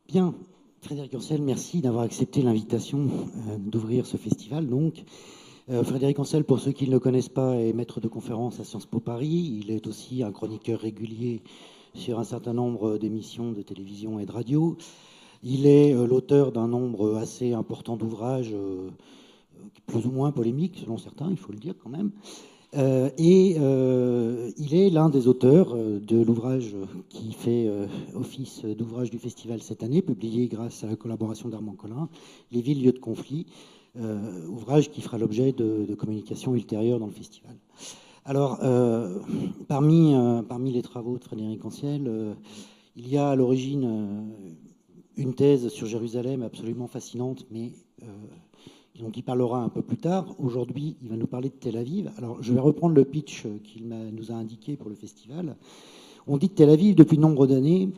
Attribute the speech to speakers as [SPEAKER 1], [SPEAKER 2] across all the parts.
[SPEAKER 1] Bien, Frédéric Ancel, merci d'avoir accepté l'invitation d'ouvrir ce festival. Donc, Frédéric Ancel, pour ceux qui ne le connaissent pas, est maître de conférence à Sciences Po Paris. Il est aussi un chroniqueur régulier sur un certain nombre d'émissions de télévision et de radio. Il est l'auteur d'un nombre assez important d'ouvrages, plus ou moins polémiques, selon certains, il faut le dire quand même. Il est l'un des auteurs de l'ouvrage qui fait office d'ouvrage du festival cette année, publié grâce à la collaboration d'Armand Collin, Les villes, lieux de conflit, ouvrage qui fera l'objet de communications ultérieures dans le festival. Alors, parmi les travaux de Frédéric Ancel, il y a à l'origine une thèse sur Jérusalem absolument fascinante, mais dont il parlera un peu plus tard. Aujourd'hui, il va nous parler de Tel Aviv. Alors, je vais reprendre le pitch qu'il nous a indiqué pour le festival. On dit de Tel Aviv depuis nombre d'années.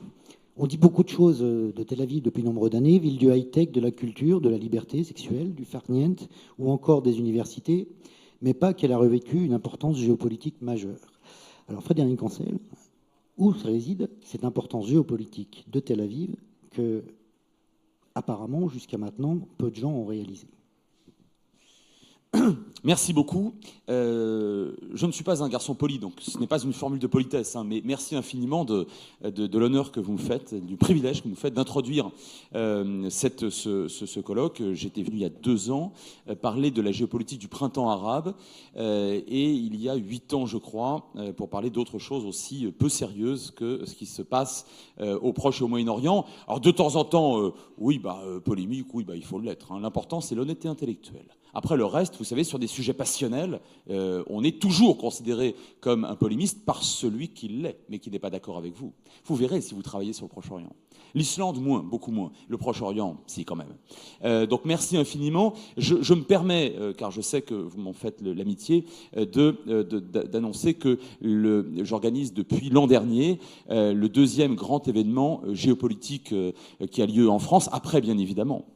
[SPEAKER 1] On dit beaucoup de choses de Tel Aviv depuis nombre d'années. Ville du high-tech, de la culture, de la liberté sexuelle, du farniente ou encore des universités, mais pas qu'elle a revêtu une importance géopolitique majeure. Alors, Frédéric Ancel, où réside cette importance géopolitique de Tel Aviv que, apparemment, jusqu'à maintenant, peu de gens ont réalisé?
[SPEAKER 2] Merci beaucoup. Je ne suis pas un garçon poli, donc ce n'est pas une formule de politesse, hein, mais merci infiniment de l'honneur que vous me faites, du privilège que vous me faites d'introduire ce colloque. J'étais venu il y a 2 ans parler de la géopolitique du printemps arabe et il y a 8 ans, je crois, pour parler d'autres choses aussi peu sérieuses que ce qui se passe au Proche et au Moyen-Orient. Alors de temps en temps, polémique, oui, il faut l'être. Hein. L'important, c'est l'honnêteté intellectuelle. Après le reste, vous savez, sur des sujets passionnels, on est toujours considéré comme un polémiste par celui qui l'est, mais qui n'est pas d'accord avec vous. Vous verrez si vous travaillez sur le Proche-Orient. L'Islande, moins, beaucoup moins. Le Proche-Orient, si, quand même. Donc merci infiniment. Je me permets, car je sais que vous m'en faites l'amitié, d'annoncer que j'organise depuis l'an dernier le 2e grand événement géopolitique qui a lieu en France, après bien évidemment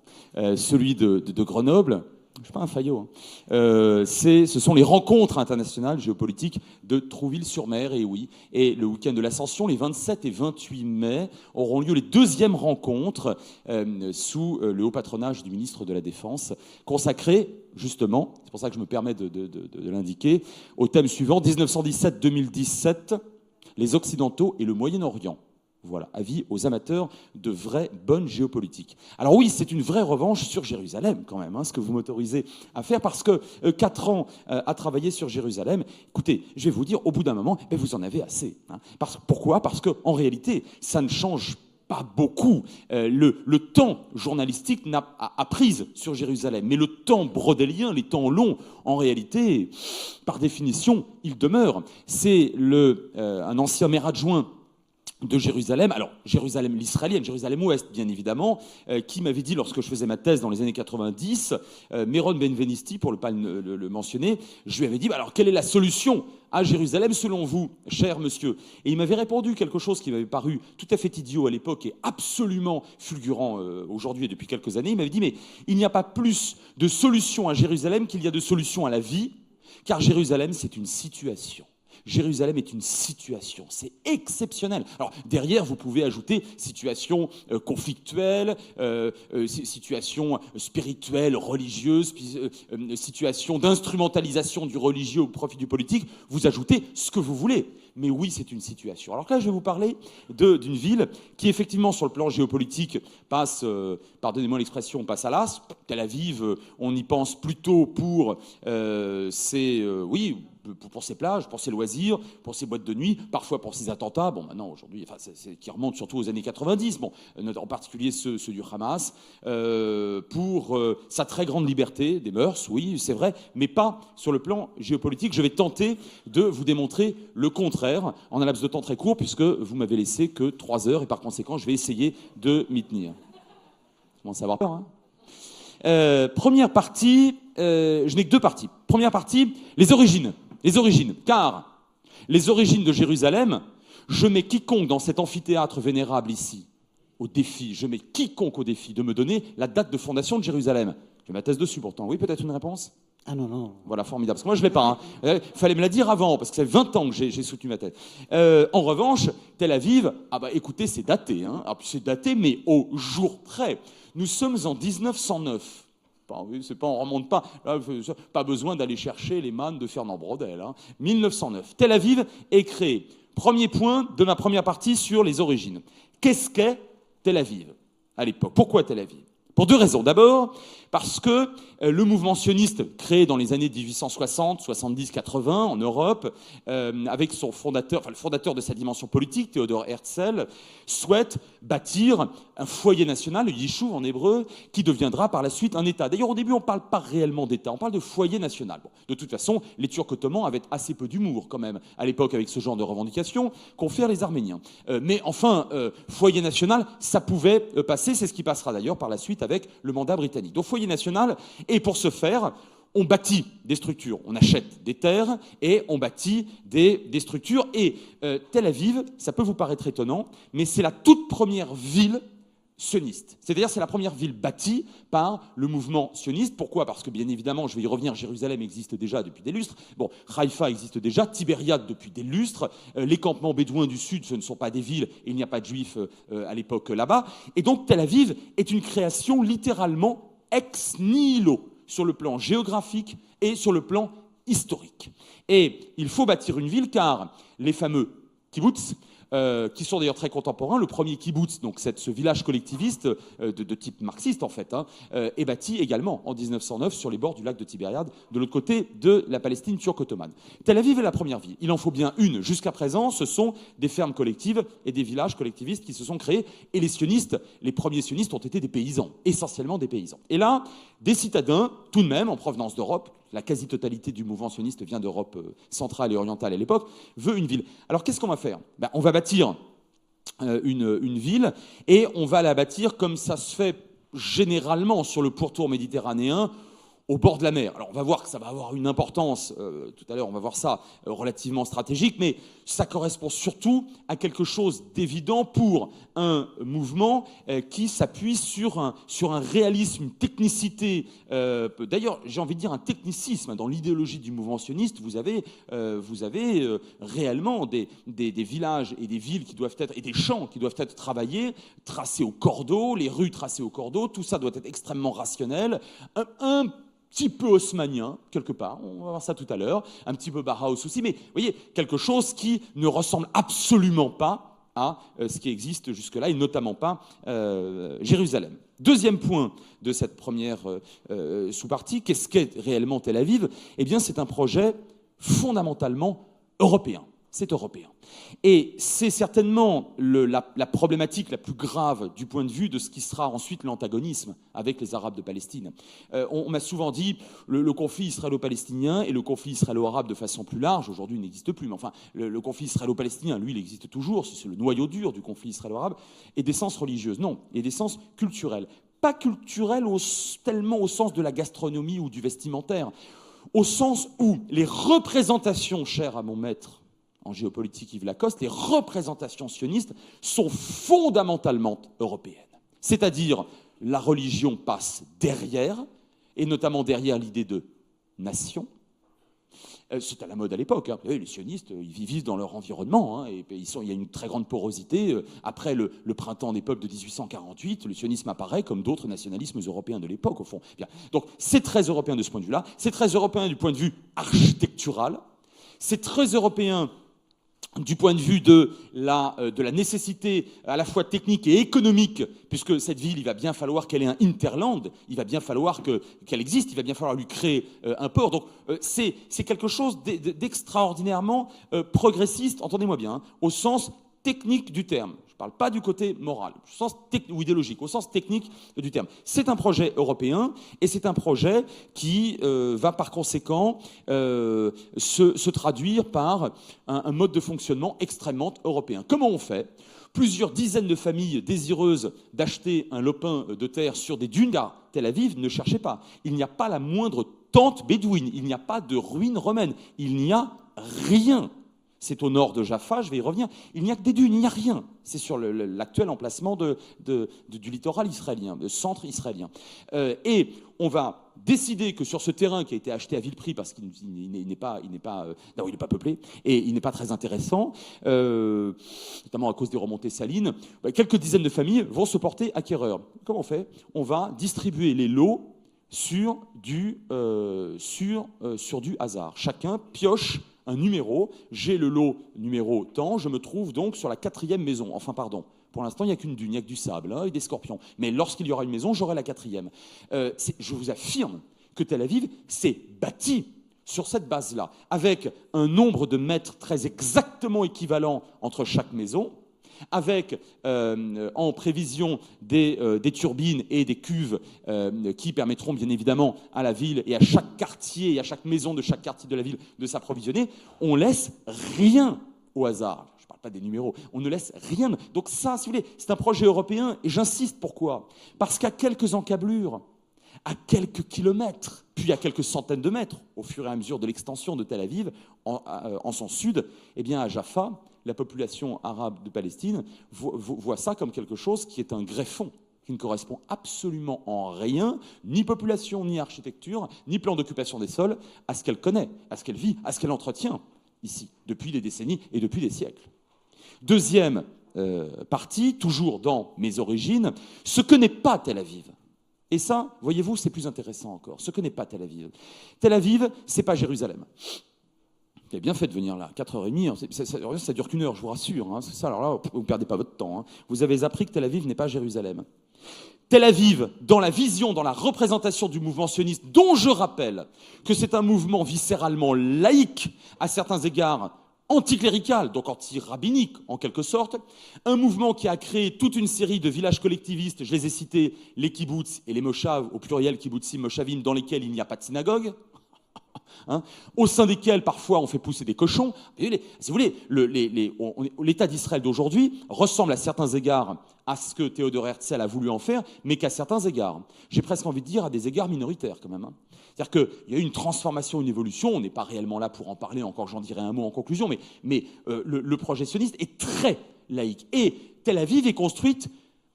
[SPEAKER 2] celui de Grenoble. Je ne suis pas un faillot. Hein. Ce sont les rencontres internationales géopolitiques de Trouville-sur-Mer, et oui. Et le week-end de l'Ascension, les 27 et 28 mai, auront lieu les 2e rencontres sous le haut patronage du ministre de la Défense, consacrées, justement, c'est pour ça que je me permets de l'indiquer, au thème suivant, 1917-2017, les Occidentaux et le Moyen-Orient. Voilà, avis aux amateurs de vraie bonne géopolitique. Alors oui, c'est une vraie revanche sur Jérusalem quand même, hein, ce que vous m'autorisez à faire, parce que 4 ans à travailler sur Jérusalem, écoutez, je vais vous dire, au bout d'un moment, vous en avez assez. Hein. Pourquoi ? Parce qu'en réalité, ça ne change pas beaucoup. Le temps journalistique a prise sur Jérusalem, mais le temps brodélien, les temps longs, en réalité, par définition, il demeure. C'est un ancien maire adjoint de Jérusalem, alors Jérusalem l'israélienne, Jérusalem-Ouest bien évidemment, qui m'avait dit lorsque je faisais ma thèse dans les années 90, Meron Benvenisti, pour ne pas le mentionner, je lui avais dit, alors quelle est la solution à Jérusalem selon vous, cher monsieur? Et il m'avait répondu quelque chose qui m'avait paru tout à fait idiot à l'époque et absolument fulgurant aujourd'hui et depuis quelques années. Il m'avait dit, mais il n'y a pas plus de solution à Jérusalem qu'il y a de solution à la vie, car Jérusalem c'est une situation. Jérusalem est une situation, c'est exceptionnel. Alors derrière, vous pouvez ajouter situation conflictuelle, situation spirituelle, religieuse, situation d'instrumentalisation du religieux au profit du politique. Vous ajoutez ce que vous voulez. Mais oui, c'est une situation. Alors là, je vais vous parler d'une ville qui, effectivement, sur le plan géopolitique, passe, pardonnez-moi l'expression, passe à l'as. Tel Aviv, on y pense plutôt pour pour ses plages, pour ses loisirs, pour ses boîtes de nuit, parfois pour ses attentats. Bon, maintenant, aujourd'hui, qui remontent surtout aux années 90, en particulier ceux du Hamas, pour sa très grande liberté des mœurs, oui, c'est vrai, mais pas sur le plan géopolitique. Je vais tenter de vous démontrer le contraire en un laps de temps très court, puisque vous m'avez laissé que 3 heures, et par conséquent, je vais essayer de m'y tenir. Je commence à avoir peur, hein. Première partie, je n'ai que 2 parties. Première partie, les origines. Les origines, car les origines de Jérusalem, je mets quiconque dans cet amphithéâtre vénérable ici au défi, je mets quiconque au défi de me donner la date de fondation de Jérusalem. J'ai ma thèse dessus pourtant. Oui, peut-être une réponse ?
[SPEAKER 1] Ah non, non.
[SPEAKER 2] Voilà, formidable. Parce que moi, je ne l'ai pas. Il fallait me la dire avant, parce que ça fait 20 ans que j'ai soutenu ma thèse. En revanche, Tel Aviv, ah bah écoutez, c'est daté. Hein. Alors, c'est daté, mais au jour près. Nous sommes en 1909. Enfin, oui, c'est pas, on remonte pas. Là, pas besoin d'aller chercher les mannes de Fernand Braudel. Hein. 1909. Tel Aviv est créé. Premier point de ma première partie sur les origines. Qu'est-ce qu'est Tel Aviv à l'époque? Pourquoi Tel Aviv? Pour deux raisons. D'abord, parce que le mouvement sioniste, créé dans les années 1860, 70, 80 en Europe, avec son fondateur, enfin le fondateur de sa dimension politique, Théodore Herzl, souhaite bâtir un foyer national, le Yishuv en hébreu, qui deviendra par la suite un État. D'ailleurs, au début, on ne parle pas réellement d'État, on parle de foyer national. Bon, de toute façon, les Turcs ottomans avaient assez peu d'humour quand même à l'époque avec ce genre de revendications qu'ont fait les Arméniens. Mais enfin, foyer national, ça pouvait passer, c'est ce qui passera d'ailleurs par la suite avec le mandat britannique. Donc foyer national, et pour ce faire, on bâtit des structures, on achète des terres et on bâtit des structures. Et Tel Aviv, ça peut vous paraître étonnant, mais c'est la toute première ville sioniste. C'est-à-dire c'est la première ville bâtie par le mouvement sioniste. Pourquoi? Parce que bien évidemment, je vais y revenir, Jérusalem existe déjà depuis des lustres. Bon, Haïfa existe déjà, Tibériade depuis des lustres. Les campements bédouins du sud, ce ne sont pas des villes, et il n'y a pas de juifs à l'époque là-bas. Et donc Tel Aviv est une création littéralement ex nihilo sur le plan géographique et sur le plan historique. Et il faut bâtir une ville car les fameux kibbutz, qui sont d'ailleurs très contemporains. Le premier kibbutz, donc ce village collectiviste de type marxiste en fait, est bâti également en 1909 sur les bords du lac de Tibériade, de l'autre côté de la Palestine turque ottomane. Tel Aviv est la première ville. Il en faut bien une. Jusqu'à présent, ce sont des fermes collectives et des villages collectivistes qui se sont créés. Et les sionistes, les premiers sionistes ont été des paysans, essentiellement des paysans. Et là, des citadins, tout de même, en provenance d'Europe, la quasi-totalité du mouvement sioniste vient d'Europe centrale et orientale à l'époque, veut une ville. Alors qu'est-ce qu'on va faire? On va bâtir une ville et on va la bâtir comme ça se fait généralement sur le pourtour méditerranéen, au bord de la mer. Alors on va voir que ça va avoir une importance, tout à l'heure on va voir ça, relativement stratégique, mais ça correspond surtout à quelque chose d'évident pour un mouvement qui s'appuie sur un réalisme, une technicité, d'ailleurs j'ai envie de dire un technicisme. Dans l'idéologie du mouvement sioniste, vous avez réellement des villages et des villes qui doivent être, et des champs qui doivent être travaillés, tracés au cordeau, les rues tracées au cordeau, tout ça doit être extrêmement rationnel, un petit peu haussmannien, quelque part, on va voir ça tout à l'heure, un petit peu Bauhaus aussi, mais vous voyez, quelque chose qui ne ressemble absolument pas à ce qui existe jusque-là, et notamment pas Jérusalem. Deuxième point de cette première sous-partie, qu'est-ce qu'est réellement Tel Aviv? Eh bien, c'est un projet fondamentalement européen. C'est européen. Et c'est certainement la problématique la plus grave du point de vue de ce qui sera ensuite l'antagonisme avec les Arabes de Palestine. On m'a souvent dit le conflit israélo-palestinien et le conflit israélo-arabe de façon plus large, aujourd'hui il n'existe plus, mais enfin le conflit israélo-palestinien, lui, il existe toujours, c'est le noyau dur du conflit israélo-arabe, et d'essence religieuse. Non, et d'essence culturelle. Pas culturelle tellement au sens de la gastronomie ou du vestimentaire, au sens où les représentations chères à mon maître, en géopolitique Yves Lacoste, les représentations sionistes sont fondamentalement européennes. C'est-à-dire, la religion passe derrière, et notamment derrière l'idée de nation. C'est à la mode à l'époque. Hein. Les sionistes, ils vivent dans leur environnement. Hein, et il y a une très grande porosité. Après le printemps des peuples de 1848, le sionisme apparaît comme d'autres nationalismes européens de l'époque, au fond. Bien. Donc, c'est très européen de ce point de vue-là. C'est très européen du point de vue architectural. C'est très européen du point de vue de la nécessité à la fois technique et économique, puisque cette ville, il va bien falloir qu'elle ait un hinterland, il va bien falloir qu'elle existe, il va bien falloir lui créer un port. Donc c'est quelque chose d'extraordinairement progressiste, entendez-moi bien, hein, au sens technique du terme. Je ne parle pas du côté moral, ou idéologique, au sens technique du terme. C'est un projet européen et c'est un projet qui va par conséquent se traduire par un mode de fonctionnement extrêmement européen. Comment on fait? Plusieurs dizaines de familles désireuses d'acheter un lopin de terre sur des dunes, car Tel Aviv, ne cherchez pas. Il n'y a pas la moindre tente bédouine, il n'y a pas de ruines romaines, il n'y a rien. c'est au nord de Jaffa, je vais y revenir. Il n'y a que des dunes, il n'y a rien. C'est sur l'actuel emplacement du littoral israélien, le centre israélien. Et on va décider que sur ce terrain qui a été acheté à vil prix parce qu'il n'est pas peuplé et il n'est pas très intéressant, notamment à cause des remontées salines, quelques dizaines de familles vont se porter acquéreurs. Comment on fait? On va distribuer les lots sur du hasard. Chacun pioche un numéro. J'ai le lot numéro tant, je me trouve donc sur la 4e maison. Enfin, pardon. Pour l'instant, il n'y a qu'une dune, il n'y a que du sable et des scorpions. Mais lorsqu'il y aura une maison, j'aurai la 4e. Je vous affirme que Tel Aviv s'est bâti sur cette base-là, avec un nombre de mètres très exactement équivalent entre chaque maison, avec en prévision des turbines et des cuves qui permettront bien évidemment à la ville et à chaque quartier et à chaque maison de chaque quartier de la ville de s'approvisionner. On laisse rien au hasard. Je ne parle pas des numéros. On ne laisse rien. Donc ça, si vous voulez, c'est un projet européen et j'insiste. Pourquoi? Parce qu'à quelques encablures, à quelques kilomètres, puis à quelques centaines de mètres, au fur et à mesure de l'extension de Tel Aviv, en son sud, eh bien à Jaffa, la population arabe de Palestine voit ça comme quelque chose qui est un greffon, qui ne correspond absolument en rien, ni population, ni architecture, ni plan d'occupation des sols, à ce qu'elle connaît, à ce qu'elle vit, à ce qu'elle entretient ici, depuis des décennies et depuis des siècles. Deuxième partie, toujours dans mes origines, ce que n'est pas Tel Aviv. Et ça, voyez-vous, c'est plus intéressant encore. Ce que n'est pas Tel Aviv. Tel Aviv, c'est pas Jérusalem. Vous avez bien fait de venir là, 4h30, ça dure qu'une heure, je vous rassure. Hein, c'est ça, alors là, vous ne perdez pas votre temps. Hein. Vous avez appris que Tel Aviv n'est pas Jérusalem. Tel Aviv, dans la vision, dans la représentation du mouvement sioniste, dont je rappelle que c'est un mouvement viscéralement laïque, à certains égards anticlérical, donc anti-rabbinique en quelque sorte, un mouvement qui a créé toute une série de villages collectivistes, je les ai cités, les kibbutz et les moshav, au pluriel kibbutzim, moshavim, dans lesquels il n'y a pas de synagogue, hein, au sein desquels parfois on fait pousser des cochons. Si vous voulez, l'État d'Israël d'aujourd'hui ressemble à certains égards à ce que Théodore Herzl a voulu en faire, mais qu'à certains égards, j'ai presque envie de dire à des égards minoritaires quand même. Hein. C'est-à-dire qu'il y a eu une transformation, une évolution, on n'est pas réellement là pour en parler, encore j'en dirai un mot en conclusion, mais le projet sioniste est très laïque. Et Tel Aviv est construite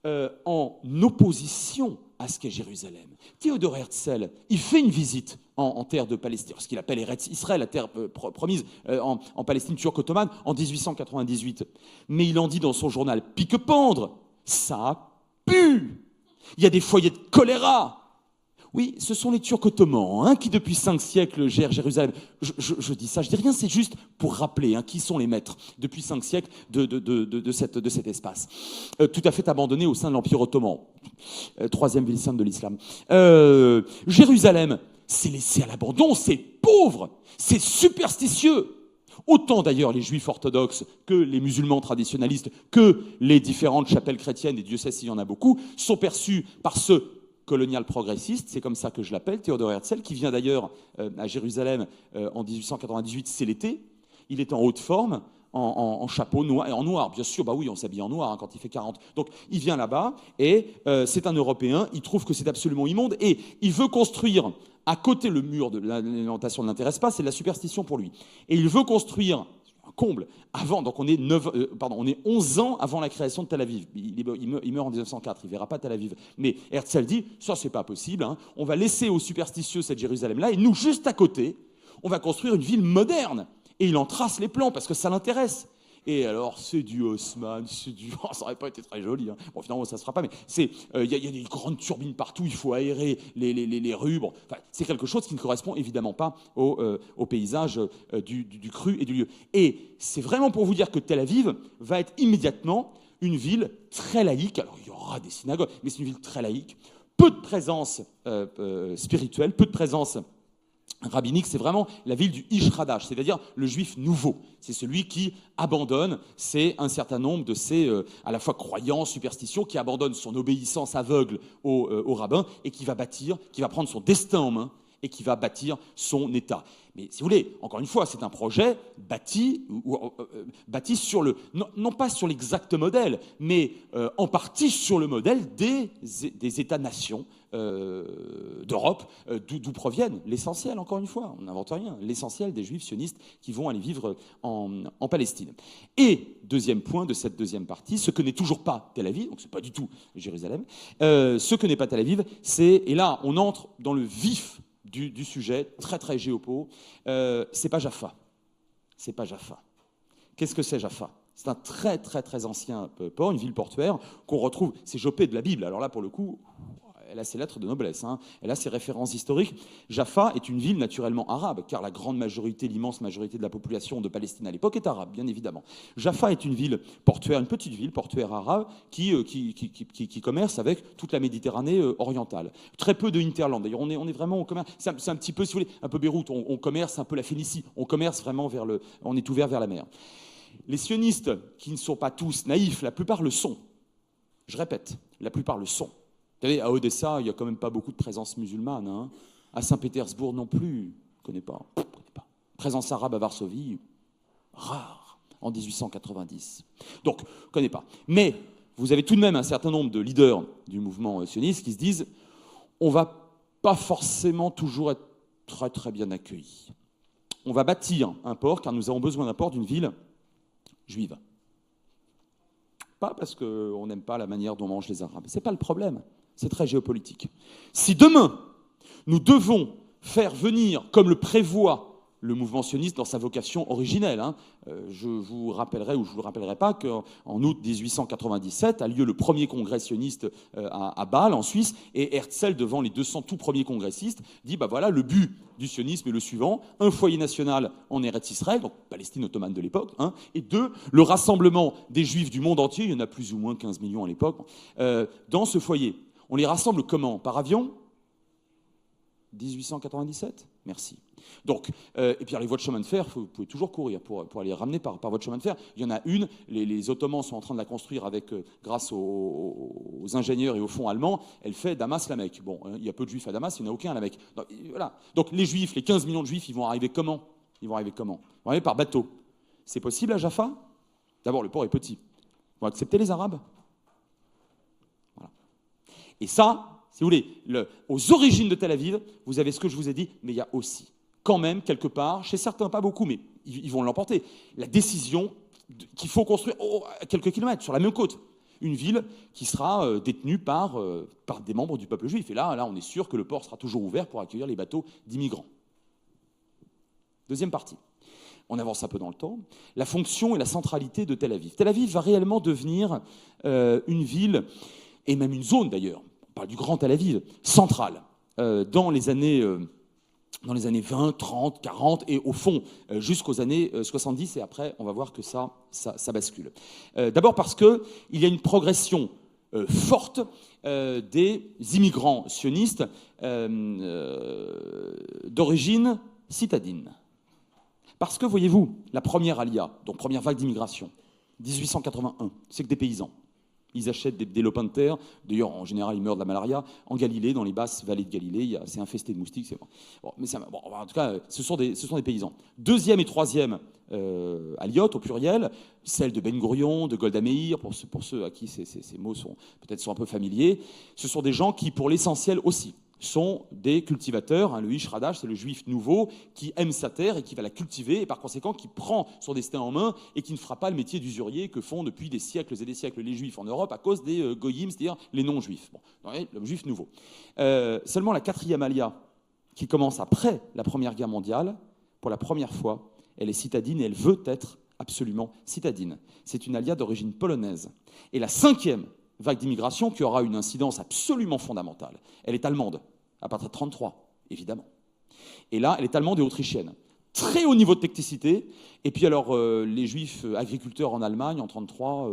[SPEAKER 2] en opposition à ce qu'est Jérusalem. Théodore Herzl, il fait une visite en terre de Palestine, ce qu'il appelle Eretz Israël, la terre promise en Palestine turco-ottomane, en 1898. Mais il en dit dans son journal « Pique-pendre, ça pue. Il y a des foyers de choléra. » Oui, ce sont les Turcs ottomans hein, qui, depuis 5 siècles, gèrent Jérusalem. Je dis ça, je dis rien, c'est juste pour rappeler hein, qui sont les maîtres depuis 5 siècles de cet espace. Tout à fait abandonné au sein de l'Empire ottoman. 3e ville sainte de l'islam. Jérusalem, c'est laissé à l'abandon, c'est pauvre, c'est superstitieux. Autant d'ailleurs les juifs orthodoxes que les musulmans traditionnalistes, que les différentes chapelles chrétiennes, et Dieu sait s'il y en a beaucoup, sont perçus par ce colonial progressiste, c'est comme ça que je l'appelle, Théodore Herzl, qui vient d'ailleurs à Jérusalem en 1898, c'est l'été. Il est en haute forme, en chapeau noir, et en noir, bien sûr, bah oui, on s'habille en noir hein, quand il fait 40. Donc il vient là-bas, et c'est un Européen, il trouve que c'est absolument immonde, et il veut construire, à côté le mur de l'alimentation ne l'intéresse pas, c'est de la superstition pour lui. Et il veut construire un comble, avant, donc on est 11 ans avant la création de Tel Aviv. Il meurt en 1904, il ne verra pas Tel Aviv. Mais Herzl dit, ça c'est pas possible, hein. On va laisser aux superstitieux cette Jérusalem-là, et nous, juste à côté, on va construire une ville moderne. Et il en trace les plans, parce que ça l'intéresse. Et alors, c'est du Haussmann, c'est du... Oh, ça n'aurait pas été très joli. Hein. Bon, finalement, ça ne se fera pas, mais il y a des grandes turbines partout, il faut aérer les rues. Bon, enfin, c'est quelque chose qui ne correspond évidemment pas au paysage du cru et du lieu. Et c'est vraiment pour vous dire que Tel Aviv va être immédiatement une ville très laïque. Alors, il y aura des synagogues, mais c'est une ville très laïque. Peu de présence spirituelle, peu de présence rabbinique, c'est vraiment la ville du Ish Hadash, c'est-à-dire le juif nouveau. C'est celui qui abandonne un certain nombre de ses, à la fois croyances, superstitions, qui abandonne son obéissance aveugle au rabbin et qui va bâtir, qui va prendre son destin en main et qui va bâtir son État. Mais si vous voulez, encore une fois, c'est un projet bâti sur non pas sur l'exact modèle, mais en partie sur le modèle des États-nations d'Europe, d'où proviennent l'essentiel, encore une fois, on n'invente rien, l'essentiel des Juifs sionistes qui vont aller vivre en Palestine. Et deuxième point de cette deuxième partie, ce que n'est toujours pas Tel Aviv, donc c'est pas du tout Jérusalem, ce que n'est pas Tel Aviv, et là on entre dans le vif du sujet, très très géopo, c'est pas Jaffa. C'est pas Jaffa. Qu'est-ce que c'est Jaffa ? C'est un très très très ancien port, une ville portuaire qu'on retrouve, c'est Joppé de la Bible, alors là pour le coup, elle a ses lettres de noblesse, hein. Elle a ses références historiques. Jaffa est une ville naturellement arabe, car la grande majorité, l'immense majorité de la population de Palestine à l'époque est arabe, bien évidemment. Jaffa est une ville portuaire, une petite ville portuaire arabe qui commerce avec toute la Méditerranée orientale. Très peu de hinterland. D'ailleurs, on est vraiment au commerce. C'est un petit peu, si vous voulez, un peu Beyrouth. On commerce un peu la Phénicie. On commerce vraiment on est ouvert vers la mer. Les sionistes, qui ne sont pas tous naïfs, la plupart le sont. Je répète, la plupart le sont. Vous savez, à Odessa, il n'y a quand même pas beaucoup de présence musulmane. Hein. À Saint-Pétersbourg non plus, je ne connais pas. Présence arabe à Varsovie, rare, en 1890. Donc, je ne connais pas. Mais vous avez tout de même un certain nombre de leaders du mouvement sioniste qui se disent on ne va pas forcément toujours être très très bien accueillis. On va bâtir un port, car nous avons besoin d'un port d'une ville juive. Pas parce qu'on n'aime pas la manière dont mangent les Arabes. Ce n'est pas le problème. C'est très géopolitique. Si demain, nous devons faire venir, comme le prévoit le mouvement sioniste dans sa vocation originelle, hein, je vous rappellerai ou je ne vous le rappellerai pas qu'en août 1897 a lieu le premier congrès sioniste à Bâle, en Suisse, et Herzl, devant les 200 tout premiers congressistes, dit bah voilà, le but du sionisme est le suivant, un foyer national en Eretz Israël, donc Palestine ottomane de l'époque, hein, et deux, le rassemblement des Juifs du monde entier, il y en a plus ou moins 15 millions à l'époque, dans ce foyer. On les rassemble comment ? Par avion ? 1897 ? Merci. Donc, et puis les voies de chemin de fer, vous pouvez toujours courir pour aller ramener par voie de chemin de fer. Il y en a une, les Ottomans sont en train de la construire grâce aux ingénieurs et aux fonds allemands. Elle fait Damas-la-Mecque. Bon, il y a peu de Juifs à Damas, il n'y en a aucun à la Mecque. Donc, voilà. Donc les Juifs, les 15 millions de Juifs, ils vont arriver comment ? Ils vont arriver par bateau. C'est possible à Jaffa ? D'abord, le port est petit. Ils vont accepter les Arabes ? Voilà. Et ça, si vous voulez, aux origines de Tel Aviv, vous avez ce que je vous ai dit, mais il y a aussi, quand même, quelque part, chez certains, pas beaucoup, mais ils vont l'emporter, la décision qu'il faut construire à quelques kilomètres, sur la même côte, une ville qui sera détenue par des membres du peuple juif. Et là, on est sûr que le port sera toujours ouvert pour accueillir les bateaux d'immigrants. Deuxième partie. On avance un peu dans le temps. La fonction et la centralité de Tel Aviv. Tel Aviv va réellement devenir une ville, et même une zone d'ailleurs, on parle du Grand Tel Aviv, centrale, dans les années 20, 30, 40, et au fond, jusqu'aux années 70, et après, on va voir que ça bascule. D'abord parce qu'il y a une progression forte des immigrants sionistes d'origine citadine. Parce que, voyez-vous, la première alia, donc première vague d'immigration, 1881, c'est que des paysans. Ils achètent des lopins de terre. D'ailleurs, en général, ils meurent de la malaria. En Galilée, dans les basses vallées de Galilée, c'est infesté de moustiques. C'est bon. En tout cas, ce sont des paysans. Deuxième et troisième aliotes, au pluriel, celle de Ben Gurion, de Golda Meir, pour ceux à qui ces mots sont un peu familiers. Ce sont des gens qui, pour l'essentiel aussi, sont des cultivateurs. Hein, le Ish Radash, c'est le juif nouveau qui aime sa terre et qui va la cultiver, et par conséquent qui prend son destin en main et qui ne fera pas le métier d'usurier que font depuis des siècles et des siècles les juifs en Europe à cause des goyim, c'est-à-dire les non-juifs. Bon, le juif nouveau. Seulement la quatrième alia, qui commence après la Première Guerre mondiale, pour la première fois, elle est citadine et elle veut être absolument citadine. C'est une alia d'origine polonaise. Et la cinquième vague d'immigration qui aura une incidence absolument fondamentale, elle est allemande, à partir de 1933, évidemment. Et là, elle est allemande et autrichienne. Très haut niveau de technicité. Et puis alors, les juifs agriculteurs en Allemagne, en 1933,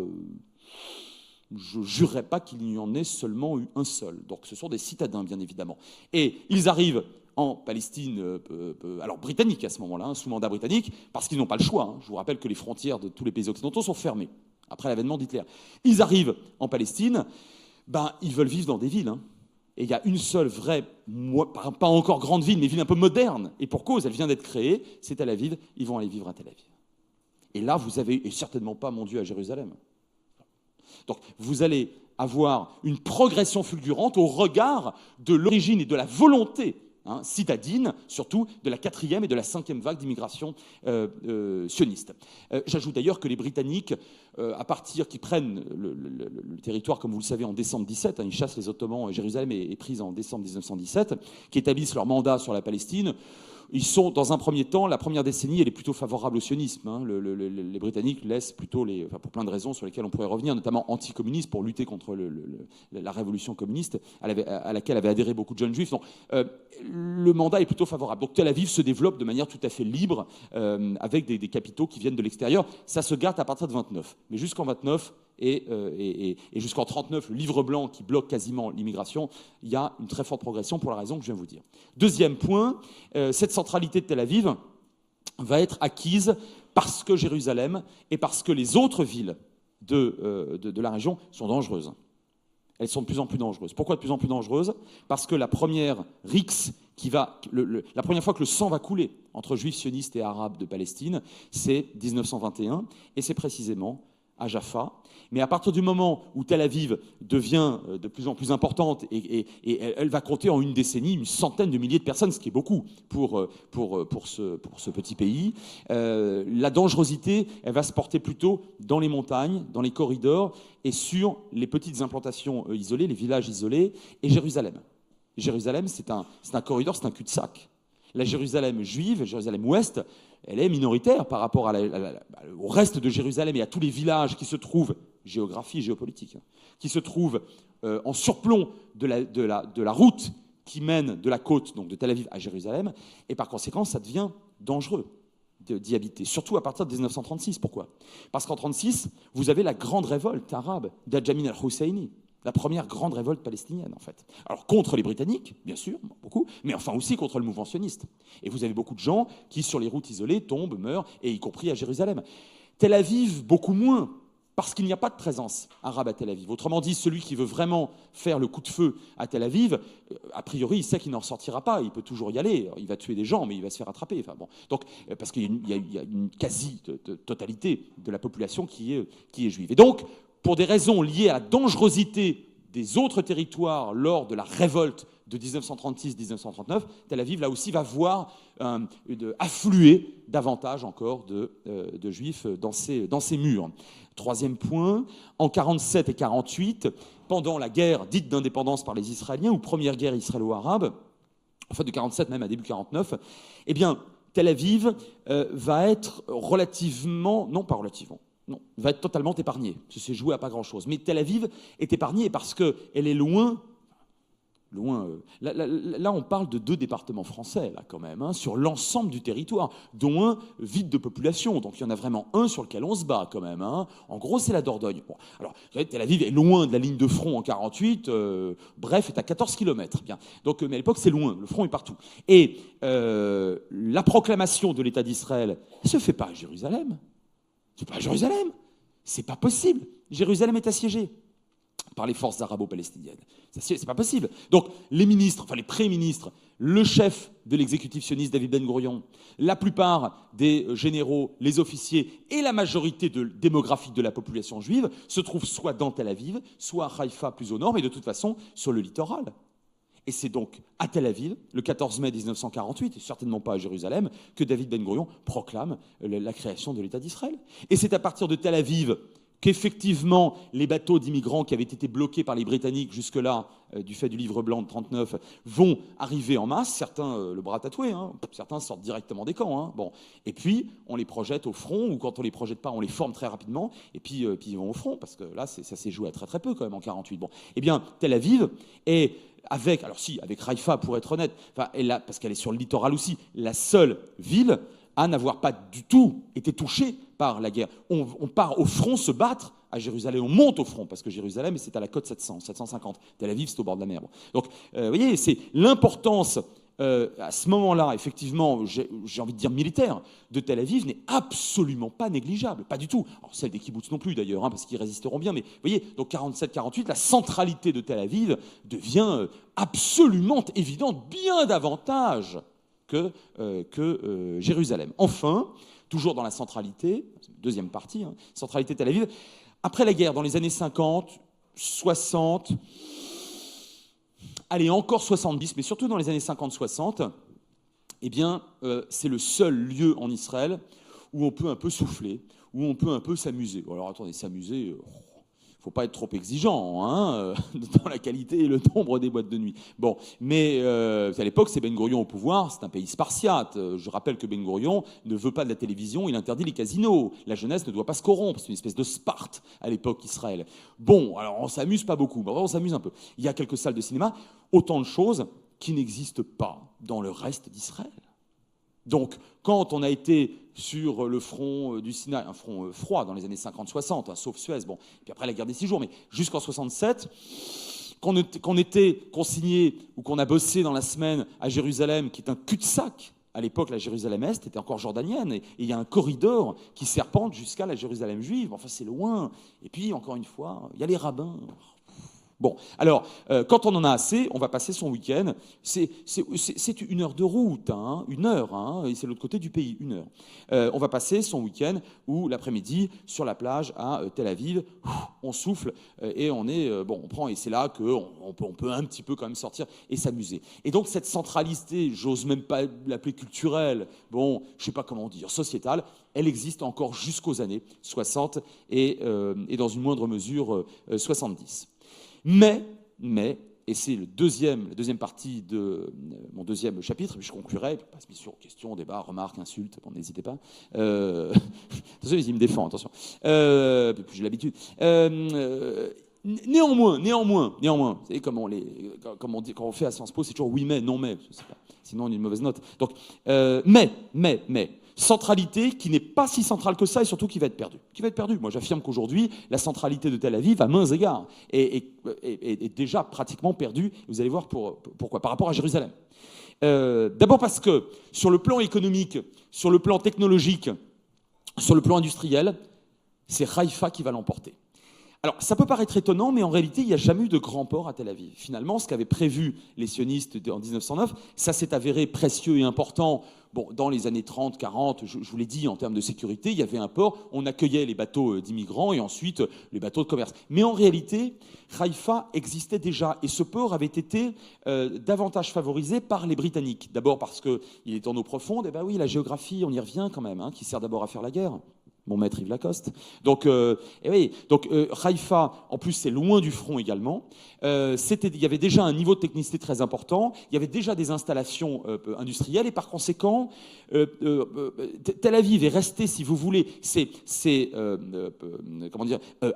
[SPEAKER 2] je ne jurerais pas qu'il n'y en ait seulement eu un seul. Donc ce sont des citadins, bien évidemment. Et ils arrivent en Palestine, alors britannique à ce moment-là, sous mandat britannique, parce qu'ils n'ont pas le choix. Hein. Je vous rappelle que les frontières de tous les pays occidentaux sont fermées, après l'avènement d'Hitler. Ils arrivent en Palestine, ils veulent vivre dans des villes. Hein. Et il y a une seule vraie, pas encore grande ville, mais ville un peu moderne. Et pour cause, elle vient d'être créée, c'est Tel Aviv. Ils vont aller vivre à Tel Aviv. Et là, vous avez, et certainement pas, mon Dieu, à Jérusalem. Donc, vous allez avoir une progression fulgurante au regard de l'origine et de la volonté citadine, surtout de la 4e et de la 5e vague d'immigration sioniste. J'ajoute d'ailleurs que les Britanniques, qui prennent le territoire, comme vous le savez, en décembre 17, ils chassent les Ottomans, Jérusalem est prise en décembre 1917, qui établissent leur mandat sur la Palestine. Ils sont, dans un premier temps, la première décennie, elle est plutôt favorable au sionisme. Les Britanniques laissent plutôt, pour plein de raisons sur lesquelles on pourrait revenir, notamment anticommunistes, pour lutter contre la révolution communiste à laquelle avaient adhéré beaucoup de jeunes juifs. Donc, le mandat est plutôt favorable. Donc Tel Aviv se développe de manière tout à fait libre, avec des capitaux qui viennent de l'extérieur. Ça se gâte à partir de 29. Mais jusqu'en 29... Et jusqu'en 1939, le livre blanc qui bloque quasiment l'immigration, il y a une très forte progression pour la raison que je viens de vous dire. Deuxième point, cette centralité de Tel Aviv va être acquise parce que Jérusalem et parce que les autres villes de la région sont dangereuses. Elles sont de plus en plus dangereuses. Pourquoi de plus en plus dangereuses ? Parce que la première rixe la première fois que le sang va couler entre juifs sionistes et arabes de Palestine, c'est 1921, et c'est précisément à Jaffa. Mais à partir du moment où Tel Aviv devient de plus en plus importante et elle va compter en une décennie une centaine de milliers de personnes, ce qui est beaucoup pour ce petit pays, la dangerosité, elle va se porter plutôt dans les montagnes, dans les corridors et sur les petites implantations isolées, les villages isolés, et Jérusalem. Jérusalem, c'est un corridor, c'est un cul-de-sac. La Jérusalem juive, Jérusalem-Ouest, elle est minoritaire par rapport au reste de Jérusalem et à tous les villages qui se trouvent, géographie, géopolitique, qui se trouvent en surplomb de la route qui mène de la côte, donc de Tel Aviv à Jérusalem, et par conséquent, ça devient dangereux d'y habiter, surtout à partir de 1936. Pourquoi ? Parce qu'en 1936, vous avez la grande révolte arabe d'Adjamin al-Husseini, la première grande révolte palestinienne, en fait. Alors, contre les Britanniques, bien sûr, beaucoup, mais enfin aussi contre le mouvement sioniste. Et vous avez beaucoup de gens qui, sur les routes isolées, tombent, meurent, et y compris à Jérusalem. Tel Aviv, beaucoup moins, parce qu'il n'y a pas de présence arabe à Tel Aviv. Autrement dit, celui qui veut vraiment faire le coup de feu à Tel Aviv, a priori, il sait qu'il n'en sortira pas, il peut toujours y aller, il va tuer des gens, mais il va se faire attraper. Enfin, bon. Donc, parce qu'il y a une quasi-totalité de la population qui est juive. Et donc, pour des raisons liées à la dangerosité des autres territoires lors de la révolte de 1936-1939, Tel Aviv, là aussi, va voir affluer davantage encore de juifs dans ses murs. Troisième point, en 1947 et 1948, pendant la guerre dite d'indépendance par les Israéliens, ou première guerre israélo-arabe, en fait de 1947 même à début 1949, eh bien, Tel Aviv va être va être totalement épargnée. C'est joué à pas grand-chose. Mais Tel Aviv est épargnée parce qu'elle est loin. Là, on parle de 2 départements français, là, quand même, sur l'ensemble du territoire, dont un vide de population. Donc, il y en a vraiment un sur lequel on se bat, quand même. En gros, c'est la Dordogne. Bon, alors, Tel Aviv est loin de la ligne de front en 1948, bref, est à 14 km. Bien. Donc, mais à l'époque, c'est loin, le front est partout. Et la proclamation de l'État d'Israël ne se fait pas à Jérusalem. C'est pas à Jérusalem. C'est pas possible. Jérusalem est assiégée par les forces arabo-palestiniennes. C'est pas possible. Donc, les ministres, enfin les pré-ministres, le chef de l'exécutif sioniste, David Ben Gourion, la plupart des généraux, les officiers et la majorité démographique de la population juive se trouvent soit dans Tel Aviv, soit à Haïfa plus au nord, mais de toute façon sur le littoral. Et c'est donc à Tel Aviv, le 14 mai 1948, et certainement pas à Jérusalem, que David Ben Gourion proclame la création de l'État d'Israël. Et c'est à partir de Tel Aviv qu'effectivement, les bateaux d'immigrants qui avaient été bloqués par les Britanniques jusque-là, du fait du livre blanc de 1939, vont arriver en masse, certains le bras tatoué, certains sortent directement des camps. Bon. Et puis, on les projette au front, ou quand on les projette pas, on les forme très rapidement, et puis ils vont au front, parce que là, ça s'est joué à très très peu quand même en 1948. Bon. Eh bien, Tel Aviv est avec Haïfa, pour être honnête, parce qu'elle est sur le littoral aussi, la seule ville à n'avoir pas du tout été touchée par la guerre. On part au front se battre à Jérusalem, on monte au front, parce que Jérusalem, c'est à la côte 700, 750. Tel Aviv, c'est au bord de la mer. Bon. Donc, vous voyez, c'est l'importance à ce moment-là, effectivement, j'ai envie de dire militaire, de Tel Aviv n'est absolument pas négligeable, pas du tout. Alors, celle des kibboutz non plus d'ailleurs, hein, parce qu'ils résisteront bien, mais vous voyez, donc 47-48, la centralité de Tel Aviv devient absolument évidente, bien davantage que Jérusalem. Enfin, toujours dans la centralité, deuxième partie, hein, centralité Tel Aviv, après la guerre, dans les années 50, 60, allez, encore 70, mais surtout dans les années 50-60, eh bien, c'est le seul lieu en Israël où on peut un peu souffler, où on peut un peu s'amuser. Alors attendez, s'amuser, faut pas être trop exigeant hein, dans la qualité et le nombre des boîtes de nuit. Bon, mais à l'époque, c'est Ben Gourion au pouvoir, c'est un pays spartiate. Je rappelle que Ben Gourion ne veut pas de la télévision, il interdit les casinos. La jeunesse ne doit pas se corrompre, c'est une espèce de Sparte à l'époque Israël. Bon, alors on s'amuse pas beaucoup, mais on s'amuse un peu. Il y a quelques salles de cinéma, autant de choses qui n'existent pas dans le reste d'Israël. Donc, quand on a été sur le front du Sinaï, un front froid dans les années 50-60, hein, sauf Suez, bon, puis après la guerre des 6 jours, mais jusqu'en 67, qu'on était consigné ou qu'on a bossé dans la semaine à Jérusalem, qui est un cul-de-sac. À l'époque, la Jérusalem-Est était encore jordanienne, et il y a un corridor qui serpente jusqu'à la Jérusalem juive. Enfin, c'est loin. Et puis, encore une fois, il y a les rabbins. Bon, alors, quand on en a assez, on va passer son week-end. C'est 1 heure de route, hein, 1 heure, hein, et c'est l'autre côté du pays, 1 heure. On va passer son week-end ou l'après-midi sur la plage à Tel Aviv. On souffle et on est bon, on prend et c'est là qu'on peut un petit peu quand même sortir et s'amuser. Et donc cette centralité, j'ose même pas l'appeler culturelle, bon, je sais pas comment dire, sociétale, elle existe encore jusqu'aux années 60 et dans une moindre mesure 70. Mais, et c'est la deuxième partie de mon deuxième chapitre, puis je conclurai, puis je passe bien sûr aux questions, débats, remarques, insultes, bon, n'hésitez pas. Attention, il me défend, attention. J'ai l'habitude. Néanmoins, vous savez, comme on dit, quand on fait à Sciences Po, c'est toujours oui mais, non mais, sinon on a une mauvaise note. Donc, mais. Centralité qui n'est pas si centrale que ça et surtout qui va être perdue. Moi, j'affirme qu'aujourd'hui, la centralité de Tel Aviv, à mains égards, est déjà pratiquement perdue. Vous allez voir pourquoi, par rapport à Jérusalem. D'abord parce que sur le plan économique, sur le plan technologique, sur le plan industriel, c'est Haïfa qui va l'emporter. Alors, ça peut paraître étonnant, mais en réalité, il n'y a jamais eu de grand port à Tel Aviv. Finalement, ce qu'avaient prévu les sionistes en 1909, ça s'est avéré précieux et important. Bon, dans les années 30, 40, je vous l'ai dit, en termes de sécurité, il y avait un port, on accueillait les bateaux d'immigrants et ensuite les bateaux de commerce. Mais en réalité, Haïfa existait déjà et ce port avait été davantage favorisé par les Britanniques. D'abord parce qu'il est en eau profonde, et ben oui, la géographie, on y revient quand même, hein, qui sert d'abord à faire la guerre. Mon maître Yves Lacoste. Donc, Haïfa, en plus, c'est loin du front également. Il y avait déjà un niveau de technicité très important. Il y avait déjà des installations industrielles et par conséquent, Tel Aviv est resté, si vous voulez,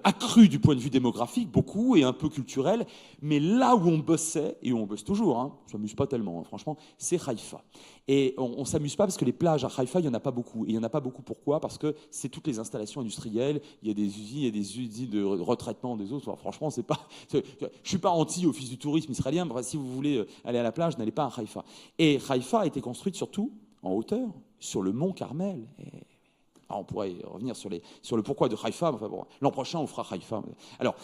[SPEAKER 2] accru du point de vue démographique, beaucoup et un peu culturel. Mais là où on bossait, et où on bosse toujours, hein, on ne s'amuse pas tellement, hein, franchement, c'est Haïfa. Et on ne s'amuse pas parce que les plages à Haïfa, il n'y en a pas beaucoup. Et il n'y en a pas beaucoup pourquoi ? Parce que c'est toutes les installations industrielles, il y a des usines de retraitement des eaux. Enfin, franchement, je ne suis pas anti-office du tourisme israélien, mais si vous voulez aller à la plage, n'allez pas à Haïfa. Et Haïfa a été construite surtout en hauteur, sur le mont Carmel. On pourrait revenir sur le pourquoi de Haïfa. Enfin, bon, l'an prochain, on fera Haïfa. Alors,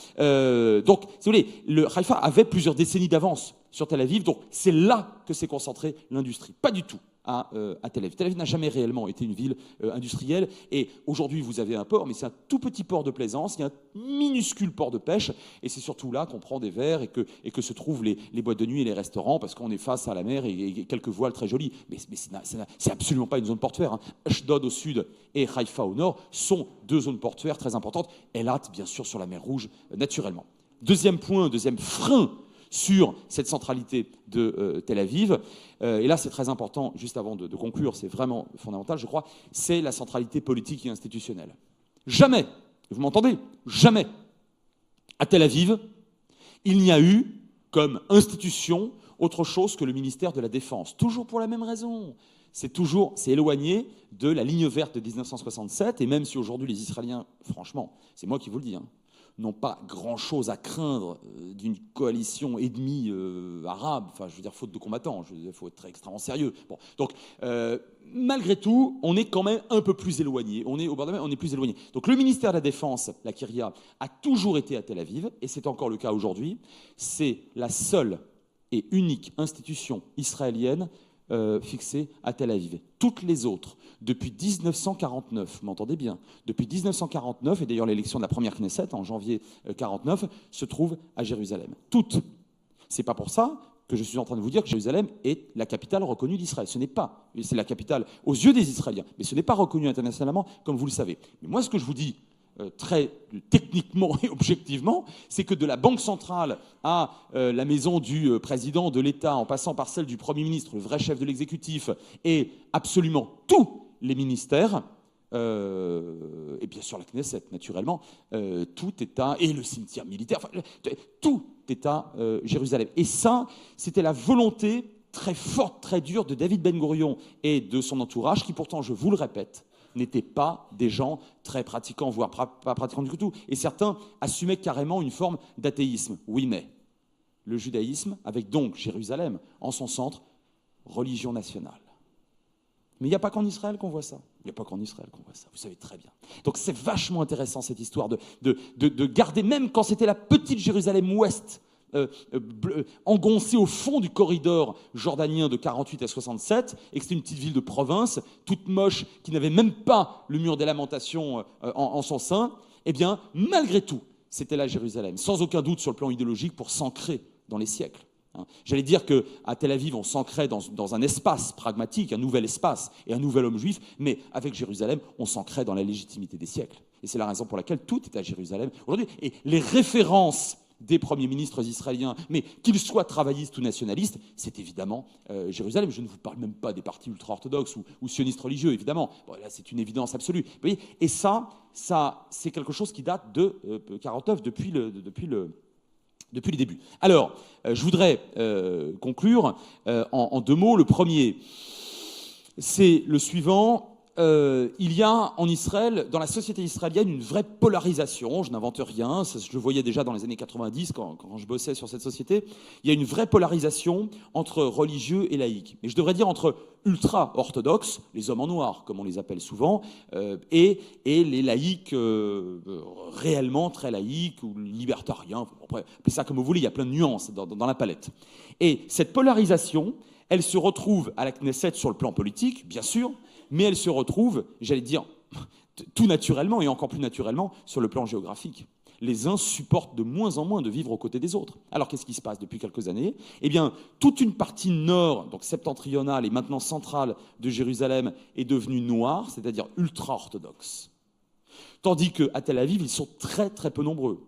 [SPEAKER 2] donc, si vous voulez, le Haïfa avait plusieurs décennies d'avance sur Tel Aviv. Donc, c'est là que s'est concentrée l'industrie. Pas du tout à Tel Aviv. Tel Aviv n'a jamais réellement été une ville industrielle. Et aujourd'hui, vous avez un port, mais c'est un tout petit port de plaisance. Il y a un minuscule port de pêche. Et c'est surtout là qu'on prend des verres et que se trouvent les boîtes de nuit et les restaurants parce qu'on est face à la mer et quelques voiles très jolies. Mais c'est absolument pas une zone portuaire. Hein. Ashdod au sud et Haïfa au nord sont deux zones portuaires très importantes. Eilat, bien sûr, sur la mer Rouge, naturellement. Deuxième point, deuxième frein sur cette centralité de Tel Aviv, et là c'est très important, juste avant de conclure, c'est vraiment fondamental, je crois, c'est la centralité politique et institutionnelle. Jamais, vous m'entendez, jamais, à Tel Aviv, il n'y a eu comme institution autre chose que le ministère de la Défense, toujours pour la même raison. C'est éloigné de la ligne verte de 1967, et même si aujourd'hui les Israéliens, franchement, c'est moi qui vous le dis, hein, n'ont pas grand-chose à craindre d'une coalition ennemie arabe. Enfin, je veux dire, faute de combattants. Il faut être extrêmement sérieux. Bon, donc, malgré tout, on est quand même un peu plus éloigné. On est au bord de la mer, on est plus éloigné. Donc, le ministère de la Défense, la Kyria, a toujours été à Tel Aviv, et c'est encore le cas aujourd'hui. C'est la seule et unique institution israélienne fixée à Tel Aviv. Toutes les autres, depuis 1949, vous m'entendez bien, depuis 1949, et d'ailleurs l'élection de la première Knesset en janvier 1949, se trouvent à Jérusalem. Toutes. C'est pas pour ça que je suis en train de vous dire que Jérusalem est la capitale reconnue d'Israël. Ce n'est pas. C'est la capitale aux yeux des Israéliens, mais ce n'est pas reconnu internationalement, comme vous le savez. Mais moi, ce que je vous dis, très techniquement et objectivement, c'est que de la Banque centrale à la maison du président de l'État, en passant par celle du Premier ministre, le vrai chef de l'exécutif, et absolument tous les ministères, et bien sûr la Knesset, naturellement, tout est à... et le cimetière militaire, enfin, tout est à Jérusalem. Et ça, c'était la volonté très forte, très dure de David Ben Gourion et de son entourage, qui pourtant, je vous le répète, n'étaient pas des gens très pratiquants, voire pas pratiquants du tout. Et certains assumaient carrément une forme d'athéisme. Oui, mais le judaïsme, avec donc Jérusalem en son centre, religion nationale. Mais il n'y a pas qu'en Israël qu'on voit ça. Il n'y a pas qu'en Israël qu'on voit ça, vous savez très bien. Donc c'est vachement intéressant cette histoire de garder, même quand c'était la petite Jérusalem-Ouest, engoncée au fond du corridor jordanien de 48 à 67, et que c'était une petite ville de province, toute moche, qui n'avait même pas le mur des lamentations en son sein, eh bien, malgré tout, c'était là Jérusalem, sans aucun doute sur le plan idéologique, pour s'ancrer dans les siècles. J'allais dire qu'à Tel Aviv, on s'ancrait dans un espace pragmatique, un nouvel espace et un nouvel homme juif, mais avec Jérusalem, on s'ancrait dans la légitimité des siècles. Et c'est la raison pour laquelle tout est à Jérusalem aujourd'hui. Et les références des premiers ministres israéliens, mais qu'ils soient travaillistes ou nationalistes, c'est évidemment Jérusalem. Je ne vous parle même pas des partis ultra-orthodoxes ou sionistes religieux, évidemment. Bon, là, c'est une évidence absolue. Vous voyez, et ça c'est quelque chose qui date de 49, depuis le début. Alors, je voudrais conclure en deux mots. Le premier, c'est le suivant. Il y a en Israël, dans la société israélienne, une vraie polarisation. Je n'invente rien, je le voyais déjà dans les années 90 quand je bossais sur cette société. Il y a une vraie polarisation entre religieux et laïcs. Mais je devrais dire entre ultra-orthodoxes, les hommes en noir, comme on les appelle souvent, et les laïcs réellement très laïcs ou libertariens. Après, appelez ça comme vous voulez, il y a plein de nuances dans la palette. Et cette polarisation, elle se retrouve à la Knesset sur le plan politique, bien sûr, mais elle se retrouve, j'allais dire, tout naturellement et encore plus naturellement sur le plan géographique. Les uns supportent de moins en moins de vivre aux côtés des autres. Alors qu'est-ce qui se passe depuis quelques années ? Eh bien, toute une partie nord, donc septentrionale et maintenant centrale de Jérusalem, est devenue noire, c'est-à-dire ultra-orthodoxe. Tandis qu'à Tel Aviv, ils sont très très peu nombreux.